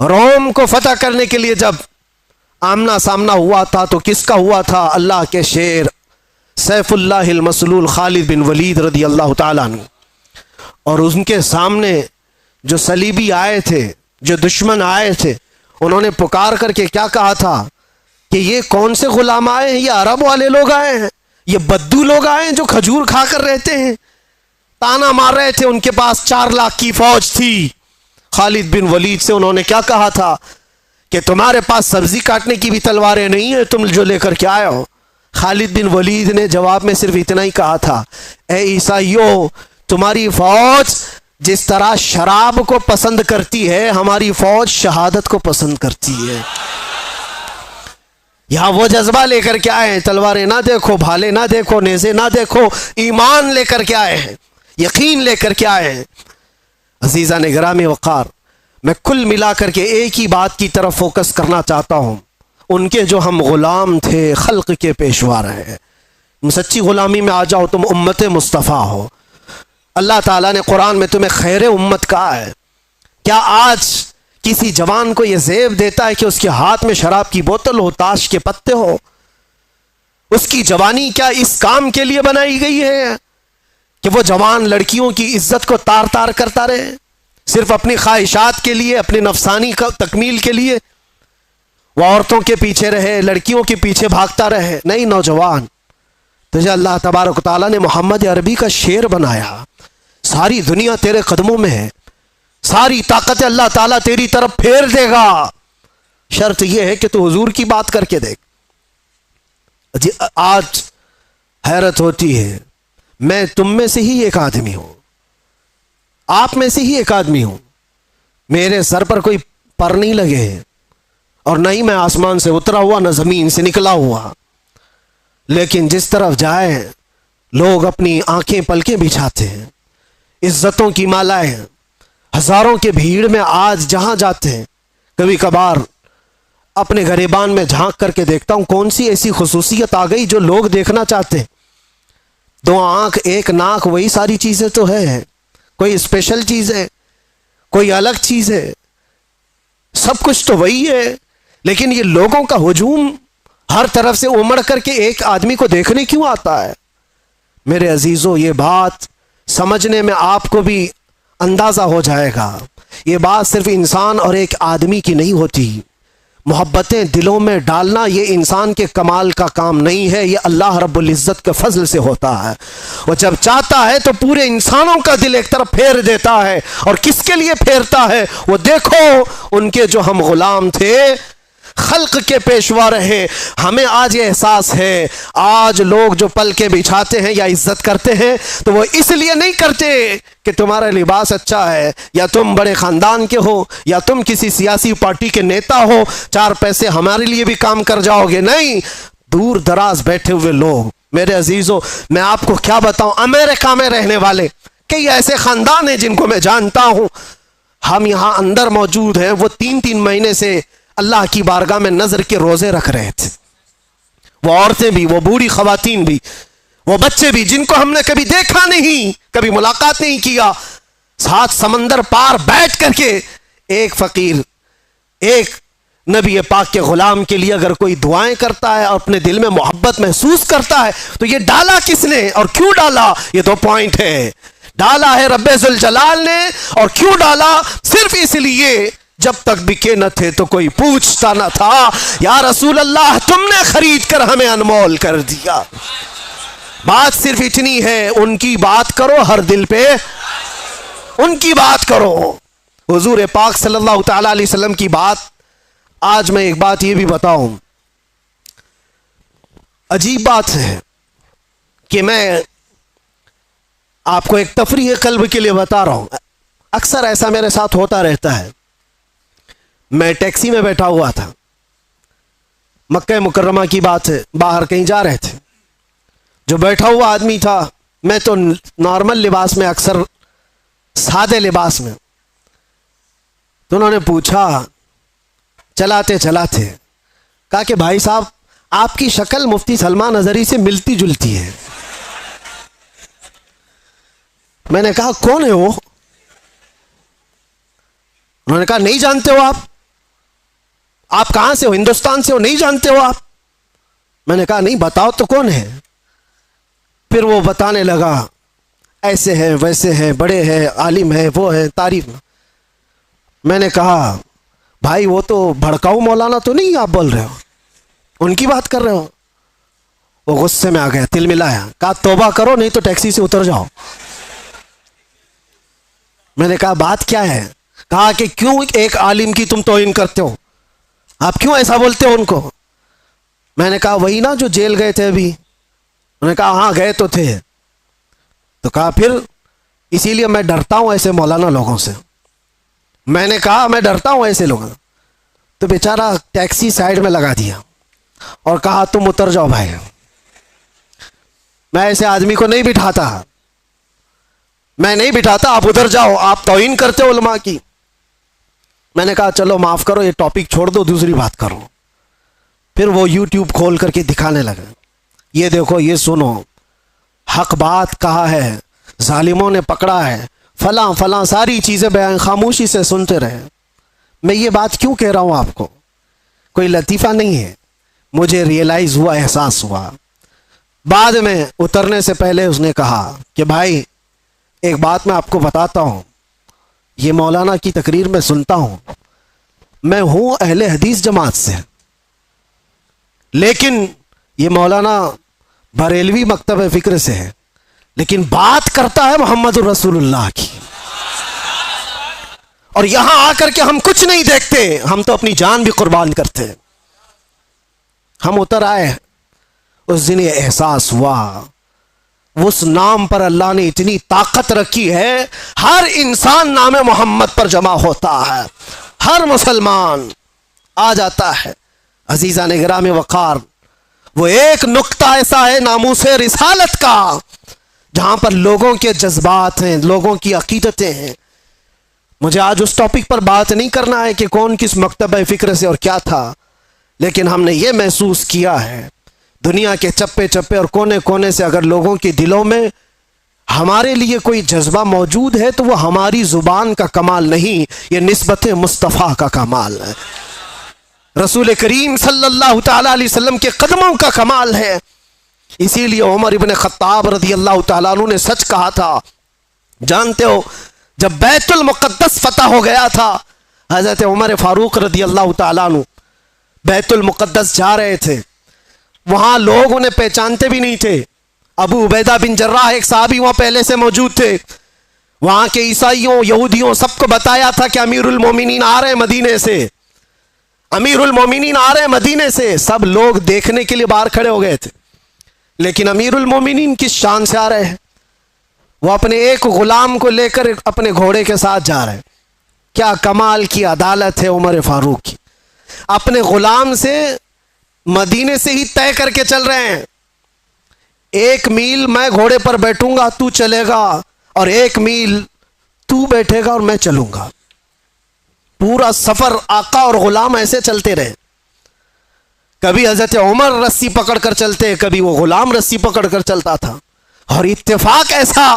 روم کو فتح کرنے کے لیے جب آمنا سامنا ہوا تھا تو کس کا ہوا تھا؟ اللہ کے شیر سیف اللہ المسلول خالد بن ولید رضی اللہ تعالیٰ عنہ، اور ان کے سامنے جو صلیبی آئے تھے، جو دشمن آئے تھے، انہوں نے پکار کر کے کیا کہا تھا کہ یہ کون سے غلام آئے ہیں؟ یہ عرب والے لوگ آئے ہیں، یہ بدو لوگ آئے ہیں جو کھجور کھا کر رہتے ہیں۔ تانا مار رہے تھے، ان کے پاس 4 لاکھ کی فوج تھی۔ خالد بن ولید سے انہوں نے کیا کہا تھا کہ تمہارے پاس سبزی کاٹنے کی بھی تلواریں نہیں ہیں تم جو لے کر کے آئے ہو؟ خالد بن ولید نے جواب میں صرف اتنا ہی کہا تھا، اے عیسائیو، تمہاری فوج جس طرح شراب کو پسند کرتی ہے، ہماری فوج شہادت کو پسند کرتی ہے۔ یہاں وہ جذبہ لے کر کے آئے ہیں، تلواریں نہ دیکھو، بھالے نہ دیکھو، نیزے نہ دیکھو، ایمان لے کر کے آئے ہیں، یقین لے کر کے آئے ہیں۔ عزیزان گرامی وقار، میں کل ملا کر کے ایک ہی بات کی طرف فوکس کرنا چاہتا ہوں، ان کے جو ہم غلام تھے، خلق کے پیشوا رہے۔ سچی غلامی میں آ جاؤ، تم امت مصطفیٰ ہو۔ اللہ تعالیٰ نے قرآن میں تمہیں خیر امت کہا ہے۔ کیا آج کسی جوان کو یہ زیب دیتا ہے کہ اس کے ہاتھ میں شراب کی بوتل ہو، تاش کے پتے ہو؟ اس کی جوانی کیا اس کام کے لیے بنائی گئی ہے کہ وہ جوان لڑکیوں کی عزت کو تار تار کرتا رہے، صرف اپنی خواہشات کے لیے، اپنی نفسانی تکمیل کے لیے وہ عورتوں کے پیچھے رہے، لڑکیوں کے پیچھے بھاگتا رہے؟ نہیں نوجوان، تجھے اللہ تبارک و تعالیٰ نے محمد عربی کا شیر بنایا، ساری دنیا تیرے قدموں میں ہے، ساری طاقت اللہ تعالیٰ تیری طرف پھیر دے گا، شرط یہ ہے کہ تو حضور کی بات کر کے دیکھ۔ آج حیرت ہوتی ہے، میں تم میں سے ہی ایک آدمی ہوں، آپ میں سے ہی ایک آدمی ہوں، میرے سر پر کوئی پر نہیں لگے ہیں، اور نہ ہی میں آسمان سے اترا ہوا، نہ زمین سے نکلا ہوا، لیکن جس طرف جائے لوگ اپنی آنکھیں پلکیں بچھاتے ہیں، عزتوں کی مالائیں، ہزاروں کے بھیڑ میں آج جہاں جاتے ہیں، کبھی کبھار اپنے گریبان میں جھانک کر کے دیکھتا ہوں کون سی ایسی خصوصیت آ گئی جو لوگ دیکھنا چاہتے ہیں۔ 2 آنکھ 1 ناک، وہی ساری چیزیں تو ہے، کوئی اسپیشل چیز ہے، کوئی الگ چیز ہے، سب کچھ تو وہی ہے، لیکن یہ لوگوں کا ہجوم ہر طرف سے امڑ کر کے ایک آدمی کو دیکھنے کیوں آتا ہے؟ میرے عزیزو، یہ بات سمجھنے میں آپ کو بھی اندازہ ہو جائے گا، یہ بات صرف انسان اور ایک آدمی کی نہیں ہوتی۔ محبتیں دلوں میں ڈالنا یہ انسان کے کمال کا کام نہیں ہے، یہ اللہ رب العزت کے فضل سے ہوتا ہے۔ وہ جب چاہتا ہے تو پورے انسانوں کا دل ایک طرف پھیر دیتا ہے، اور کس کے لیے پھیرتا ہے؟ وہ دیکھو، ان کے جو ہم غلام تھے، خلق کے پیشوا رہے۔ ہمیں آج یہ احساس ہے، آج لوگ جو پل کے بچھاتے ہیں یا عزت کرتے ہیں تو وہ اس لیے نہیں کرتے کہ تمہارا لباس اچھا ہے، یا تم بڑے خاندان کے ہو، یا تم کسی سیاسی پارٹی کے نیتا ہو، 4 پیسے ہمارے لیے بھی کام کر جاؤ گے۔ نہیں، دور دراز بیٹھے ہوئے لوگ، میرے عزیزو، میں آپ کو کیا بتاؤں، امریکہ میں رہنے والے کئی ایسے خاندان ہیں جن کو میں جانتا ہوں، ہم یہاں اندر موجود ہیں، وہ 3 مہینے سے اللہ کی بارگاہ میں نظر کے روزے رکھ رہے تھے، وہ عورتیں بھی، وہ بوڑھی خواتین بھی، وہ بچے بھی، جن کو ہم نے کبھی دیکھا نہیں، کبھی ملاقات نہیں کیا، 7 سمندر پار بیٹھ کر کے ایک فقیر، ایک نبی پاک کے غلام کے لیے اگر کوئی دعائیں کرتا ہے اور اپنے دل میں محبت محسوس کرتا ہے تو یہ ڈالا کس نے اور کیوں ڈالا؟ یہ 2 پوائنٹ ہے۔ ڈالا ہے رب ذوالجلال نے، اور کیوں ڈالا؟ صرف اس لیے جب تک بکے نہ تھے تو کوئی پوچھتا نہ تھا، یا رسول اللہ تم نے خرید کر ہمیں انمول کر دیا۔ بات صرف اتنی ہے، ان کی بات کرو، ہر دل پہ ان کی بات کرو۔ حضور پاک صلی اللہ تعالی علیہ وسلم کی بات، آج میں ایک بات یہ بھی بتاؤں، عجیب بات ہے کہ میں آپ کو ایک تفریح قلب کے لیے بتا رہا ہوں، اکثر ایسا میرے ساتھ ہوتا رہتا ہے۔ میں ٹیکسی میں بیٹھا ہوا تھا، مکہ مکرمہ کی بات ہے، باہر کہیں جا رہے تھے، جو بیٹھا ہوا آدمی تھا، میں تو نارمل لباس میں، اکثر سادے لباس میں، تو انہوں نے پوچھا چلاتے چلاتے، کہا کہ بھائی صاحب آپ کی شکل مفتی سلمان اظہری سے ملتی جلتی ہے۔ میں نے کہا کون ہے وہ؟ انہوں نے کہا نہیں جانتے ہو آپ کہاں سے ہو؟ ہندوستان سے ہو؟ نہیں جانتے ہو آپ؟ میں نے کہا نہیں، بتاؤ تو کون ہے؟ پھر وہ بتانے لگا، ایسے ہیں ویسے ہیں، بڑے ہیں، عالم ہیں، وہ ہیں، تعریف۔ میں نے کہا بھائی وہ تو بھڑکاؤ مولانا تو نہیں آپ بول رہے ہو، ان کی بات کر رہے ہو؟ وہ غصے میں آ گیا، تل ملایا، کہا توبہ کرو نہیں تو ٹیکسی سے اتر جاؤ۔ میں نے کہا بات کیا ہے؟ کہا کہ کیوں ایک عالم کی تم توہین کرتے ہو، آپ کیوں ایسا بولتے ہو ان کو؟ میں نے کہا وہی نا جو جیل گئے تھے ابھی۔ انہوں نے کہا ہاں گئے تو تھے۔ تو کہا پھر اسی لیے میں ڈرتا ہوں ایسے مولانا لوگوں سے۔ میں نے کہا میں ڈرتا ہوں ایسے لوگوں سے۔ تو بیچارہ ٹیکسی سائیڈ میں لگا دیا اور کہا تم اتر جاؤ بھائی، میں ایسے آدمی کو نہیں بٹھاتا، میں نہیں بٹھاتا، آپ ادھر جاؤ، آپ توہین کرتے ہو علماء کی۔ میں نے کہا چلو معاف کرو، یہ ٹاپک چھوڑ دو، دوسری بات کرو۔ پھر وہ یوٹیوب کھول کر کے دکھانے لگا، یہ دیکھو، یہ سنو، حق بات کہا ہے، ظالموں نے پکڑا ہے، فلاں فلاں، ساری چیزیں بیان، خاموشی سے سنتے رہے۔ میں یہ بات کیوں کہہ رہا ہوں آپ کو؟ کوئی لطیفہ نہیں ہے، مجھے ریئلائز ہوا، احساس ہوا۔ بعد میں اترنے سے پہلے اس نے کہا کہ بھائی ایک بات میں آپ کو بتاتا ہوں، یہ مولانا کی تقریر میں سنتا ہوں، میں ہوں اہل حدیث جماعت سے، لیکن یہ مولانا بریلوی مکتب فکر سے ہے، لیکن بات کرتا ہے محمد الرسول اللہ کی، اور یہاں آ کر کے ہم کچھ نہیں دیکھتے، ہم تو اپنی جان بھی قربان کرتے ہیں۔ ہم اتر آئے، اس دن یہ احساس ہوا، اس نام پر اللہ نے اتنی طاقت رکھی ہے، ہر انسان نام محمد پر جمع ہوتا ہے، ہر مسلمان آ جاتا ہے۔ عزیزان گرامی وقار، وہ ایک نقطہ ایسا ہے ناموس رسالت کا، جہاں پر لوگوں کے جذبات ہیں، لوگوں کی عقیدتیں ہیں۔ مجھے آج اس ٹاپک پر بات نہیں کرنا ہے کہ کون کس مکتبہ فکر سے اور کیا تھا، لیکن ہم نے یہ محسوس کیا ہے، دنیا کے چپے چپے اور کونے کونے سے اگر لوگوں کے دلوں میں ہمارے لیے کوئی جذبہ موجود ہے تو وہ ہماری زبان کا کمال نہیں، یہ نسبت مصطفیٰ کا کمال ہے، رسول کریم صلی اللہ تعالی علیہ وسلم کے قدموں کا کمال ہے۔ اسی لیے عمر ابن خطاب رضی اللہ تعالیٰ عنہ نے سچ کہا تھا۔ جانتے ہو جب بیت المقدس فتح ہو گیا تھا، حضرت عمر فاروق رضی اللہ تعالیٰ عنہ بیت المقدس جا رہے تھے، وہاں لوگ انہیں پہچانتے بھی نہیں تھے۔ ابو عبیدہ بن جراح ایک صحابی وہاں پہلے سے موجود تھے، وہاں کے عیسائیوں یہودیوں سب کو بتایا تھا کہ امیر المومنین آ رہے ہیں مدینے سے، امیر المومنین آ رہے ہیں مدینے سے۔ سب لوگ دیکھنے کے لیے باہر کھڑے ہو گئے تھے، لیکن امیر المومنین کس شان سے آ رہے ہیں؟ وہ اپنے ایک غلام کو لے کر اپنے گھوڑے کے ساتھ جا رہے ہیں۔ کیا کمال کی عدالت ہے عمر فاروق کی، اپنے غلام سے مدینے سے ہی طے کر کے چل رہے ہیں، 1 میل میں گھوڑے پر بیٹھوں گا تو چلے گا، اور 1 میل تو بیٹھے گا اور میں چلوں گا۔ پورا سفر آقا اور غلام ایسے چلتے رہے، کبھی حضرت عمر رسی پکڑ کر چلتے، کبھی وہ غلام رسی پکڑ کر چلتا تھا۔ اور اتفاق ایسا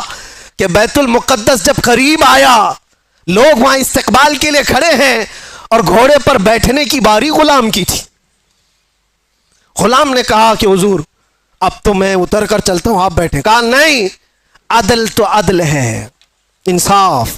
کہ بیت المقدس جب قریب آیا، لوگ وہاں استقبال کے لیے کھڑے ہیں، اور گھوڑے پر بیٹھنے کی باری غلام کی تھی۔ غلام نے کہا کہ حضور اب تو میں اتر کر چلتا ہوں، آپ بیٹھے۔ کہا نہیں، عدل تو عدل ہے، انصاف،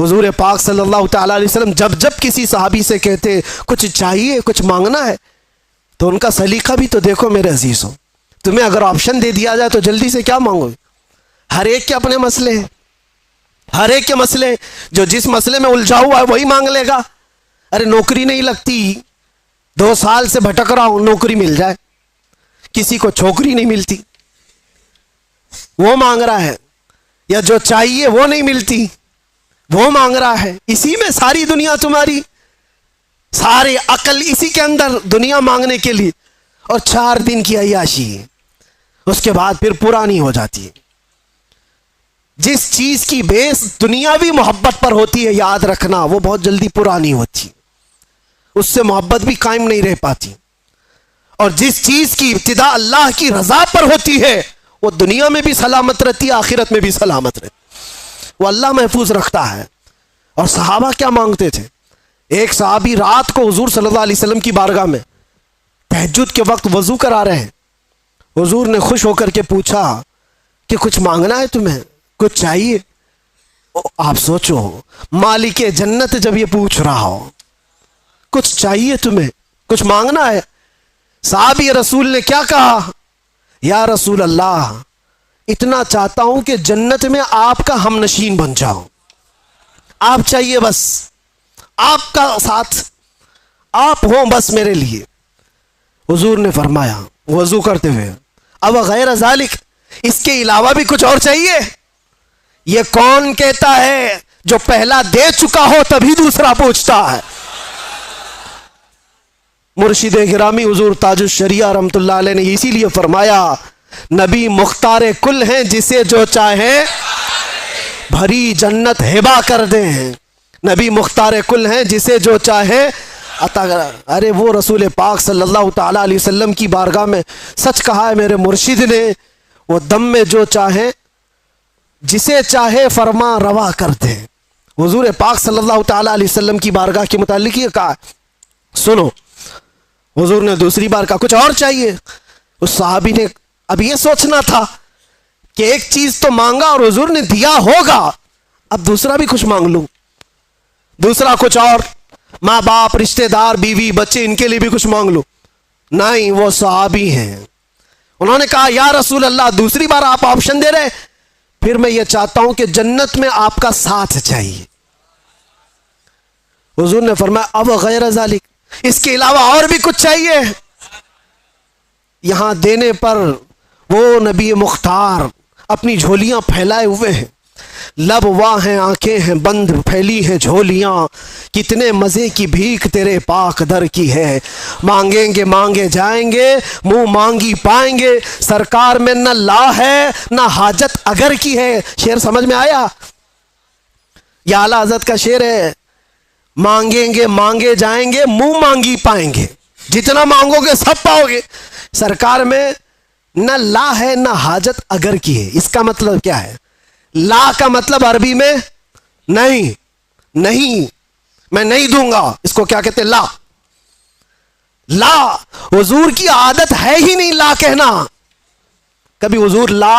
حضور پاک صلی اللہ تعالیٰ علیہ وسلم جب کسی صحابی سے کہتے کچھ چاہیے، کچھ مانگنا ہے، تو ان کا سلیقہ بھی تو دیکھو میرے عزیزوں. تمہیں اگر آپشن دے دیا جائے تو جلدی سے کیا مانگو گے؟ ہر ایک کے اپنے مسئلے ہیں، ہر ایک کے مسئلے. جو جس مسئلے میں الجھا ہوا ہے وہی مانگ لے گا. ارے نوکری نہیں لگتی، 2 سال سے بھٹک رہا ہوں، نوکری مل جائے. کسی کو چھوکری نہیں ملتی، وہ مانگ رہا ہے. یا جو چاہیے وہ نہیں ملتی، وہ مانگ رہا ہے. اسی میں ساری دنیا تمہاری، سارے عقل اسی کے اندر، دنیا مانگنے کے لیے. اور 4 دن کی عیاشی، اس کے بعد پھر پرانی ہو جاتی ہے. جس چیز کی بیس دنیاوی محبت پر ہوتی ہے، یاد رکھنا وہ بہت جلدی پرانی ہوتی ہے، اس سے محبت بھی قائم نہیں رہ پاتی. اور جس چیز کی ابتدا اللہ کی رضا پر ہوتی ہے وہ دنیا میں بھی سلامت رہتی ہے، آخرت میں بھی سلامت رہتی ہے، وہ اللہ محفوظ رکھتا ہے. اور صحابہ کیا مانگتے تھے؟ ایک صحابی رات کو حضور صلی اللہ علیہ وسلم کی بارگاہ میں تہجد کے وقت وضو کرا رہے ہیں. حضور نے خوش ہو کر کے پوچھا کہ کچھ مانگنا ہے تمہیں، کچھ چاہیے؟ آپ سوچو، مالک جنت جب یہ پوچھ رہا ہو کچھ چاہیے تمہیں، کچھ مانگنا ہے. صحابی رسول نے کیا کہا؟ یا رسول اللہ، اتنا چاہتا ہوں کہ جنت میں آپ کا ہم نشین بن جاؤں. آپ چاہیے بس، آپ کا ساتھ، آپ ہوں بس میرے لیے. حضور نے فرمایا وضو کرتے ہوئے، اب غیر ذالک، اس کے علاوہ بھی کچھ اور چاہیے؟ یہ کون کہتا ہے؟ جو پہلا دے چکا ہو تبھی دوسرا پوچھتا ہے. مرشد گرامی حضور تاج الشریعہ رحمت اللہ علیہ نے اسی لیے فرمایا، نبی مختار کل ہیں، جسے جو چاہے بھری جنت ہبا کر دیں. نبی مختار کل ہیں، جسے جو چاہے عطا کر. ارے وہ رسول پاک صلی اللہ تعالیٰ علیہ وسلم کی بارگاہ میں سچ کہا ہے میرے مرشد نے، وہ دم میں جو چاہے، جسے چاہے فرما روا کر دیں. حضور پاک صلی اللہ تعالیٰ علیہ وسلم کی بارگاہ کے متعلق یہ کہا. سنو، حضور نے دوسری بار کہا کچھ اور چاہیے. اس صحابی نے اب یہ سوچنا تھا کہ ایک چیز تو مانگا اور حضور نے دیا ہوگا، اب دوسرا بھی کچھ مانگ لوں، دوسرا کچھ اور، ماں باپ، رشتہ دار، بیوی، بچے، ان کے لیے بھی کچھ مانگ لوں. نہیں، وہ صحابی ہیں. انہوں نے کہا یا رسول اللہ، دوسری بار آپ آپشن دے رہے، پھر میں یہ چاہتا ہوں کہ جنت میں آپ کا ساتھ چاہیے. حضور نے فرمایا اب غیر ذالک، اس کے علاوہ اور بھی کچھ چاہیے؟ یہاں دینے پر وہ نبی مختار اپنی جھولیاں پھیلائے ہوئے ہیں، لب واہ ہیں، آنکھیں ہیں بند، پھیلی ہیں جھولیاں، کتنے مزے کی بھیک تیرے پاک در کی ہے. مانگیں گے مانگے جائیں گے، منہ مانگی پائیں گے. سرکار میں نہ لا ہے نہ حاجت اگر کی ہے. شعر سمجھ میں آیا؟ یہ اعلیٰ حضرت کا شعر ہے. مانگیں گے مانگے جائیں گے، منہ مانگی پائیں گے. جتنا مانگو گے سب پاؤ گے. سرکار میں نہ لا ہے نہ حاجت اگر کی ہے. اس کا مطلب کیا ہے؟ لا کا مطلب عربی میں نہیں، نہیں، میں نہیں دوں گا، اس کو کیا کہتے؟ لا. لا حضور کی عادت ہے ہی نہیں لا کہنا. کبھی حضور لا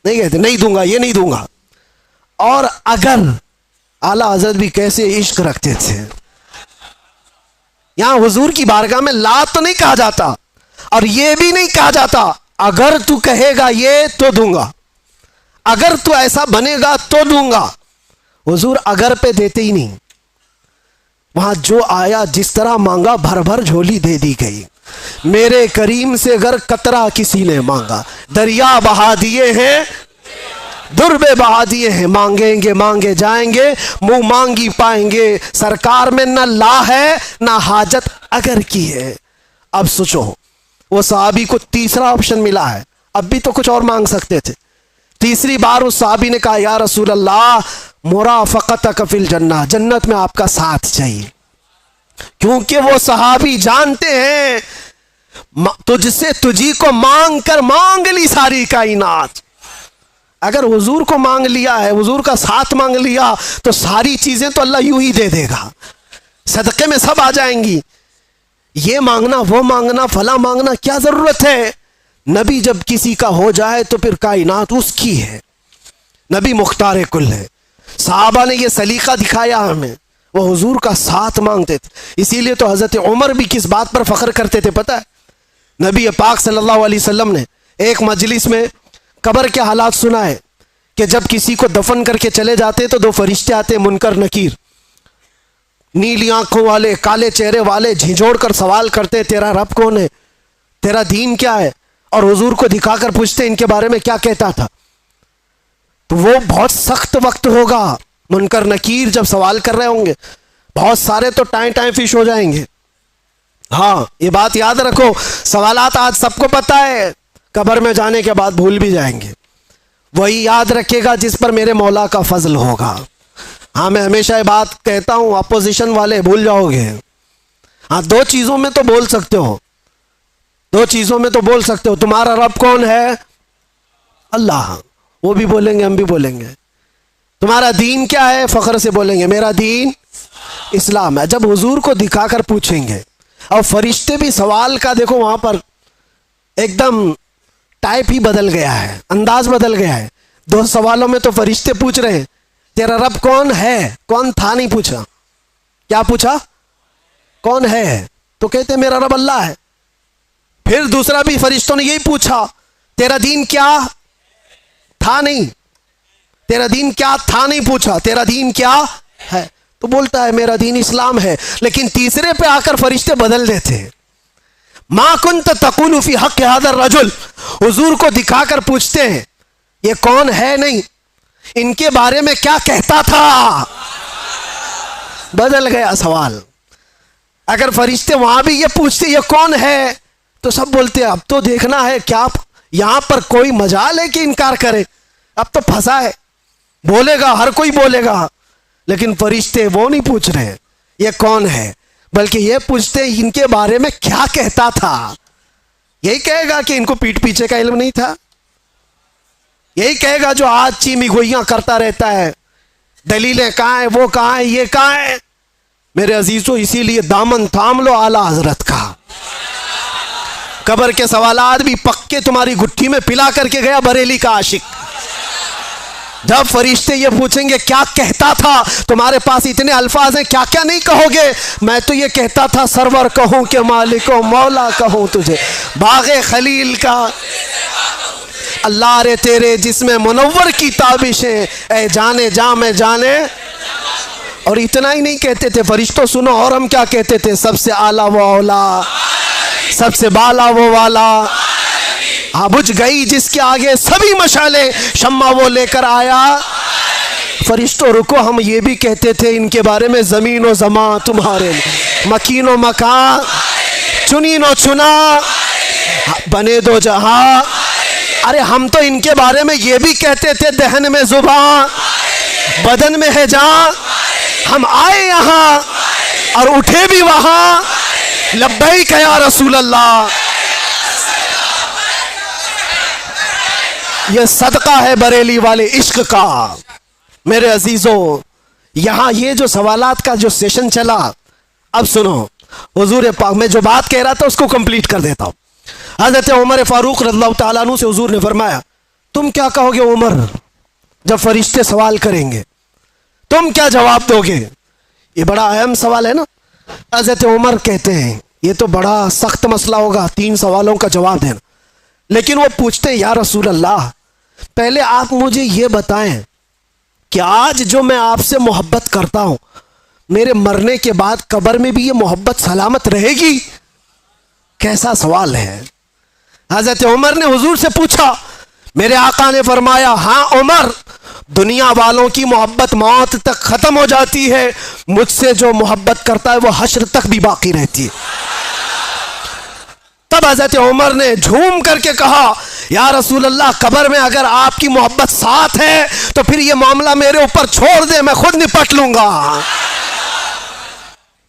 نہیں کہتے، نہیں دوں گا، یہ نہیں دوں گا. اور اگر، اعلیٰ حضرت بھی کیسے عشق رکھتے تھے. یہاں حضور کی بارگاہ میں لا تو نہیں کہا جاتا اور یہ بھی نہیں کہا جاتا اگر تو کہے گا یہ تو دوں گا، اگر تو ایسا بنے گا تو دوں گا. حضور اگر پہ دیتے ہی نہیں. وہاں جو آیا جس طرح مانگا بھر بھر جھولی دے دی گئی. میرے کریم سے اگر قطرہ کسی نے مانگا، دریا بہا دیے ہیں، دربے بہا دیے ہیں. مانگیں گے مانگے جائیں گے، منہ مانگی پائیں گے. سرکار میں نہ لا ہے نہ حاجت اگر کی ہے. اب سوچو، وہ صحابی کو تیسرا آپشن ملا ہے، اب بھی تو کچھ اور مانگ سکتے تھے. تیسری بار اس صحابی نے کہا یا رسول اللہ، مرافقتک فی الجنہ، جنت میں آپ کا ساتھ چاہیے. کیونکہ وہ صحابی جانتے ہیں تجھ سے تجھی کو مانگ کر مانگ لی ساری کائنات. اگر حضور کو مانگ لیا ہے، حضور کا ساتھ مانگ لیا تو ساری چیزیں تو اللہ یوں ہی دے دے گا، صدقے میں سب آ جائیں گی. یہ مانگنا وہ مانگنا فلاں مانگنا کیا ضرورت ہے؟ نبی جب کسی کا ہو جائے تو پھر کائنات اس کی ہے. نبی مختار کل ہے. صحابہ نے یہ سلیقہ دکھایا ہمیں، وہ حضور کا ساتھ مانگتے تھے. اسی لیے تو حضرت عمر بھی کس بات پر فخر کرتے تھے پتہ ہے؟ نبی پاک صلی اللہ علیہ وسلم نے ایک مجلس میں قبر کے حالات سنائے کہ جب کسی کو دفن کر کے چلے جاتے تو دو فرشتے آتے، منکر نکیر، نیلی آنکھوں والے، کالے چہرے والے، جھنجھوڑ کر سوال کرتے تیرا رب کون ہے، تیرا دین کیا ہے، اور حضور کو دکھا کر پوچھتے ان کے بارے میں کیا کہتا تھا. تو وہ بہت سخت وقت ہوگا، منکر نکیر جب سوال کر رہے ہوں گے، بہت سارے تو ٹائیں فش ہو جائیں گے. ہاں یہ بات یاد رکھو، سوالات آج سب کو پتہ ہے، قبر میں جانے کے بعد بھول بھی جائیں گے. وہی یاد رکھے گا جس پر میرے مولا کا فضل ہوگا. ہاں میں ہمیشہ یہ بات کہتا ہوں، اپوزیشن والے بھول جاؤ گے. ہاں دو چیزوں میں تو بول سکتے ہو، دو چیزوں میں تو بول سکتے ہو، تمہارا رب کون ہے؟ اللہ، وہ بھی بولیں گے ہم بھی بولیں گے. تمہارا دین کیا ہے؟ فخر سے بولیں گے میرا دین اسلام ہے. جب حضور کو دکھا کر پوچھیں گے، اور فرشتے بھی سوال کا دیکھو وہاں پر ایک دم ٹائپ ہی بدل گیا ہے، انداز بدل گیا ہے. دو سوالوں میں تو فرشتے پوچھ رہے ہیں تیرا رب کون ہے، کون تھا نہیں پوچھا. کیا پوچھا؟ کون ہے، تو کہتے میرا رب اللہ ہے. پھر دوسرا بھی فرشتوں نے یہی پوچھا تیرا دین کیا تھا، نہیں تیرا دین کیا تھا نہیں پوچھا، تیرا دین کیا ہے، تو بولتا ہے میرا دین اسلام ہے. لیکن تیسرے پہ آ کر فرشتے بدل دیتے، ما کنت تقول فی حق هذا الرجل، حضور کو دکھا کر پوچھتے ہیں یہ کون ہے، نہیں ان کے بارے میں کیا کہتا تھا. بدل گیا سوال. اگر فرشتے وہاں بھی یہ پوچھتے یہ کون ہے تو سب بولتے اب تو دیکھنا ہے کیا یہاں پر کوئی مجال ہے کہ انکار کرے، اب تو پھنسا ہے، بولے گا ہر کوئی بولے گا. لیکن فرشتے وہ نہیں پوچھ رہے یہ کون ہے، بلکہ یہ پوچھتے ان کے بارے میں کیا کہتا تھا. یہی کہے گا کہ ان کو پیٹ پیچھے کا علم نہیں تھا، یہی کہے گا جو آج چیمی گوئیاں کرتا رہتا ہے دلیلیں کہاں ہیں، وہ کہاں ہیں، یہ کہاں ہے. میرے عزیزوں اسی لیے دامن تھام لو اعلیٰ حضرت کا. قبر کے سوالات بھی پکے تمہاری گٹھی میں پلا کر کے گیا بریلی کا عاشق. جب فرشتے یہ پوچھیں گے کیا کہتا تھا، تمہارے پاس اتنے الفاظ ہیں کیا کیا نہیں کہو گے. میں تو یہ کہتا تھا سرور کہوں کہ مالک و مولا کہوں تجھے، باغ خلیل کا اللہ رے تیرے جس میں منور کی تابشیں، اے جانے جاں میں جانے. اور اتنا ہی نہیں کہتے تھے فرشتوں، سنو اور ہم کیا کہتے تھے، سب سے اعلیٰ وہ اولا، سب سے بالا وہ والا. ہاں بجھ گئی جس کے آگے سبھی مشالیں، شمع وہ لے کر آیا. فرشتوں رکو، ہم یہ بھی کہتے تھے ان کے بارے میں زمین و زمان تمہارے، مکین و مکان، چنین و چنا، بنے دو جہاں. ارے ہم تو ان کے بارے میں یہ بھی کہتے تھے دہن میں زبان، بدن میں ہے جان. ہم آئے یہاں اور اٹھے بھی وہاں، لبیک یا رسول اللہ. یہ صدقہ ہے بریلی والے عشق کا. میرے عزیزوں یہاں یہ جو سوالات کا جو سیشن چلا، اب سنو حضور پاک، میں جو بات کہہ رہا تھا اس کو کمپلیٹ کر دیتا ہوں. حضرت عمر فاروق رضی اللہ تعالیٰ عنہ سے حضور نے فرمایا تم کیا کہو گے عمر جب فرشتے سوال کریں گے، تم کیا جواب دو گے؟ یہ بڑا اہم سوال ہے نا. حضرت عمر کہتے ہیں یہ تو بڑا سخت مسئلہ ہوگا 3 سوالوں کا جواب دینا. لیکن وہ پوچھتے ہیں یا رسول اللہ پہلے آپ مجھے یہ بتائیں کہ آج جو میں آپ سے محبت کرتا ہوں، میرے مرنے کے بعد قبر میں بھی یہ محبت سلامت رہے گی؟ کیسا سوال ہے. حضرت عمر نے حضور سے پوچھا، میرے آقا نے فرمایا ہاں عمر، دنیا والوں کی محبت موت تک ختم ہو جاتی ہے، مجھ سے جو محبت کرتا ہے وہ حشر تک بھی باقی رہتی ہے. تب حضرت عمر نے جھوم کر کے کہا یا رسول اللہ قبر میں اگر آپ کی محبت ساتھ ہے تو پھر یہ معاملہ میرے اوپر چھوڑ دے، میں خود نپٹ لوں گا.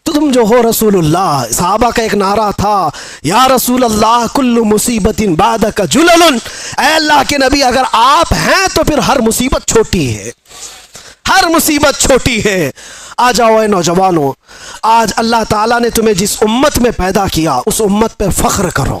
تو تم جو ہو رسول اللہ. صحابہ کا ایک نعرہ تھا یا رسول اللہ کل مصیبت بعدک جلل، اے اللہ کے نبی اگر آپ ہیں تو پھر ہر مصیبت چھوٹی ہے، ہر مصیبت چھوٹی ہے. آ جاؤ اے نوجوانوں، آج اللہ تعالیٰ نے تمہیں جس امت میں پیدا کیا اس امت پہ فخر کرو،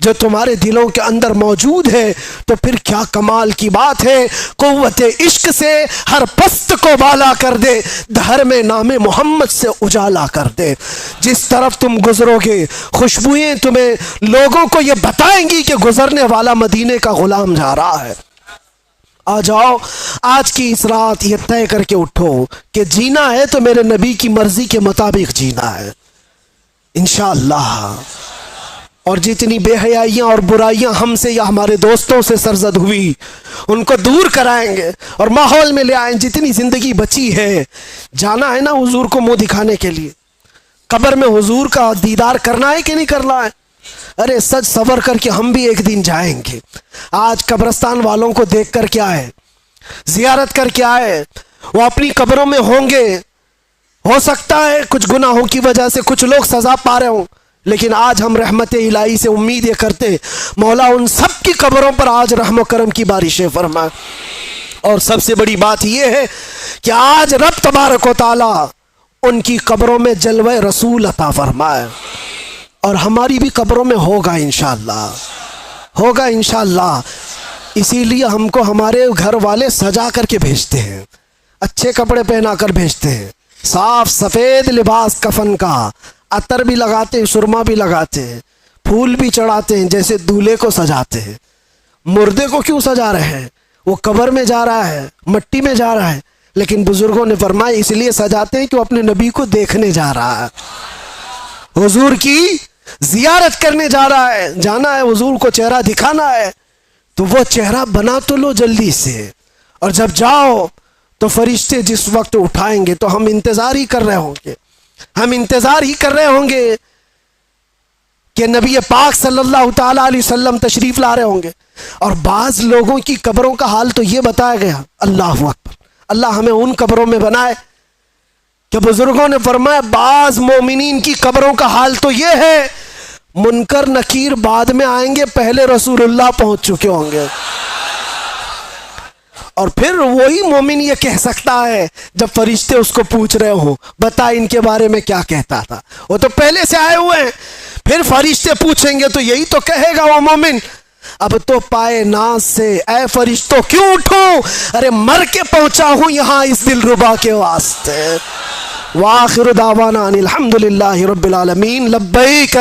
جو تمہارے دلوں کے اندر موجود ہے، تو پھر کیا کمال کی بات ہے، قوت عشق سے ہر پست کو بالا کر دے، دھر میں نام محمد سے اجالا کر دے۔ جس طرف تم گزرو گے خوشبوئیں تمہیں لوگوں کو یہ بتائیں گی کہ گزرنے والا مدینے کا غلام جا رہا ہے۔ آ جاؤ آج کی اس رات یہ طے کر کے اٹھو کہ جینا ہے تو میرے نبی کی مرضی کے مطابق جینا ہے انشاءاللہ۔ اور جتنی بے حیائیاں اور برائیاں ہم سے یا ہمارے دوستوں سے سرزد ہوئی ان کو دور کرائیں گے اور ماحول میں لے آئیں۔ جتنی زندگی بچی ہے جانا ہے نا حضور کو منہ دکھانے کے لیے، قبر میں حضور کا دیدار کرنا ہے کہ نہیں کرنا ہے؟ ارے سج صبر کر کے ہم بھی ایک دن جائیں گے۔ آج قبرستان والوں کو دیکھ کر کے آئے، زیارت کر کے آئے، وہ اپنی قبروں میں ہوں گے، ہو سکتا ہے کچھ گناہوں کی وجہ سے کچھ لوگ سزا پا رہے ہوں، لیکن آج ہم رحمت الہی سے امید یہ کرتے مولا ان سب کی قبروں پر آج رحم و کرم کی بارشیں فرمائے۔ اور سب سے بڑی بات یہ ہے کہ آج رب تبارک و تعالی ان کی قبروں میں جلوہ رسول عطا فرمائے، اور ہماری بھی قبروں میں ہوگا انشاءاللہ، ہوگا انشاءاللہ۔ اسی لیے ہم کو ہمارے گھر والے سجا کر کے بھیجتے ہیں، اچھے کپڑے پہنا کر بھیجتے ہیں، صاف سفید لباس کفن کا، عطر بھی لگاتے ہیں، سرما بھی لگاتے ہیں، پھول بھی چڑھاتے ہیں، جیسے دولہے کو سجاتے ہیں۔ مردے کو کیوں سجا رہے ہیں؟ وہ قبر میں جا رہا ہے، مٹی میں جا رہا ہے، لیکن بزرگوں نے فرمایا اس لیے سجاتے ہیں کہ وہ اپنے نبی کو دیکھنے جا رہا ہے، حضور کی زیارت کرنے جا رہا ہے، جانا ہے حضور کو چہرہ دکھانا ہے، تو وہ چہرہ بنا تو لو جلدی سے، اور جب جاؤ تو فرشتے جس وقت اٹھائیں گے تو ہم انتظار ہی کر رہے ہوں گے، ہم انتظار ہی کر رہے ہوں گے کہ نبی پاک صلی اللہ تعالی علیہ وسلم تشریف لا رہے ہوں گے۔ اور بعض لوگوں کی قبروں کا حال تو یہ بتایا گیا، اللہ اکبر، اللہ ہمیں ان قبروں میں بنائے کہ بزرگوں نے فرمایا بعض مومنین کی قبروں کا حال تو یہ ہے منکر نکیر بعد میں آئیں گے، پہلے رسول اللہ پہنچ چکے ہوں گے۔ اور پھر وہی مومن یہ کہہ سکتا ہے جب فرشتے اس کو پوچھ رہے ہوں بتا ان کے بارے میں کیا کہتا تھا، وہ تو پہلے سے آئے ہوئے ہیں، پھر فرشتے پوچھیں گے تو یہی تو کہے گا وہ مومن، اب تو پائے ناز سے اے فرشتوں کیوں اٹھوں، ارے مر کے پہنچا ہوں یہاں اس دلربا کے واسطے۔ وآخر دعوانا ان الحمدللہ رب العالمین، لبیک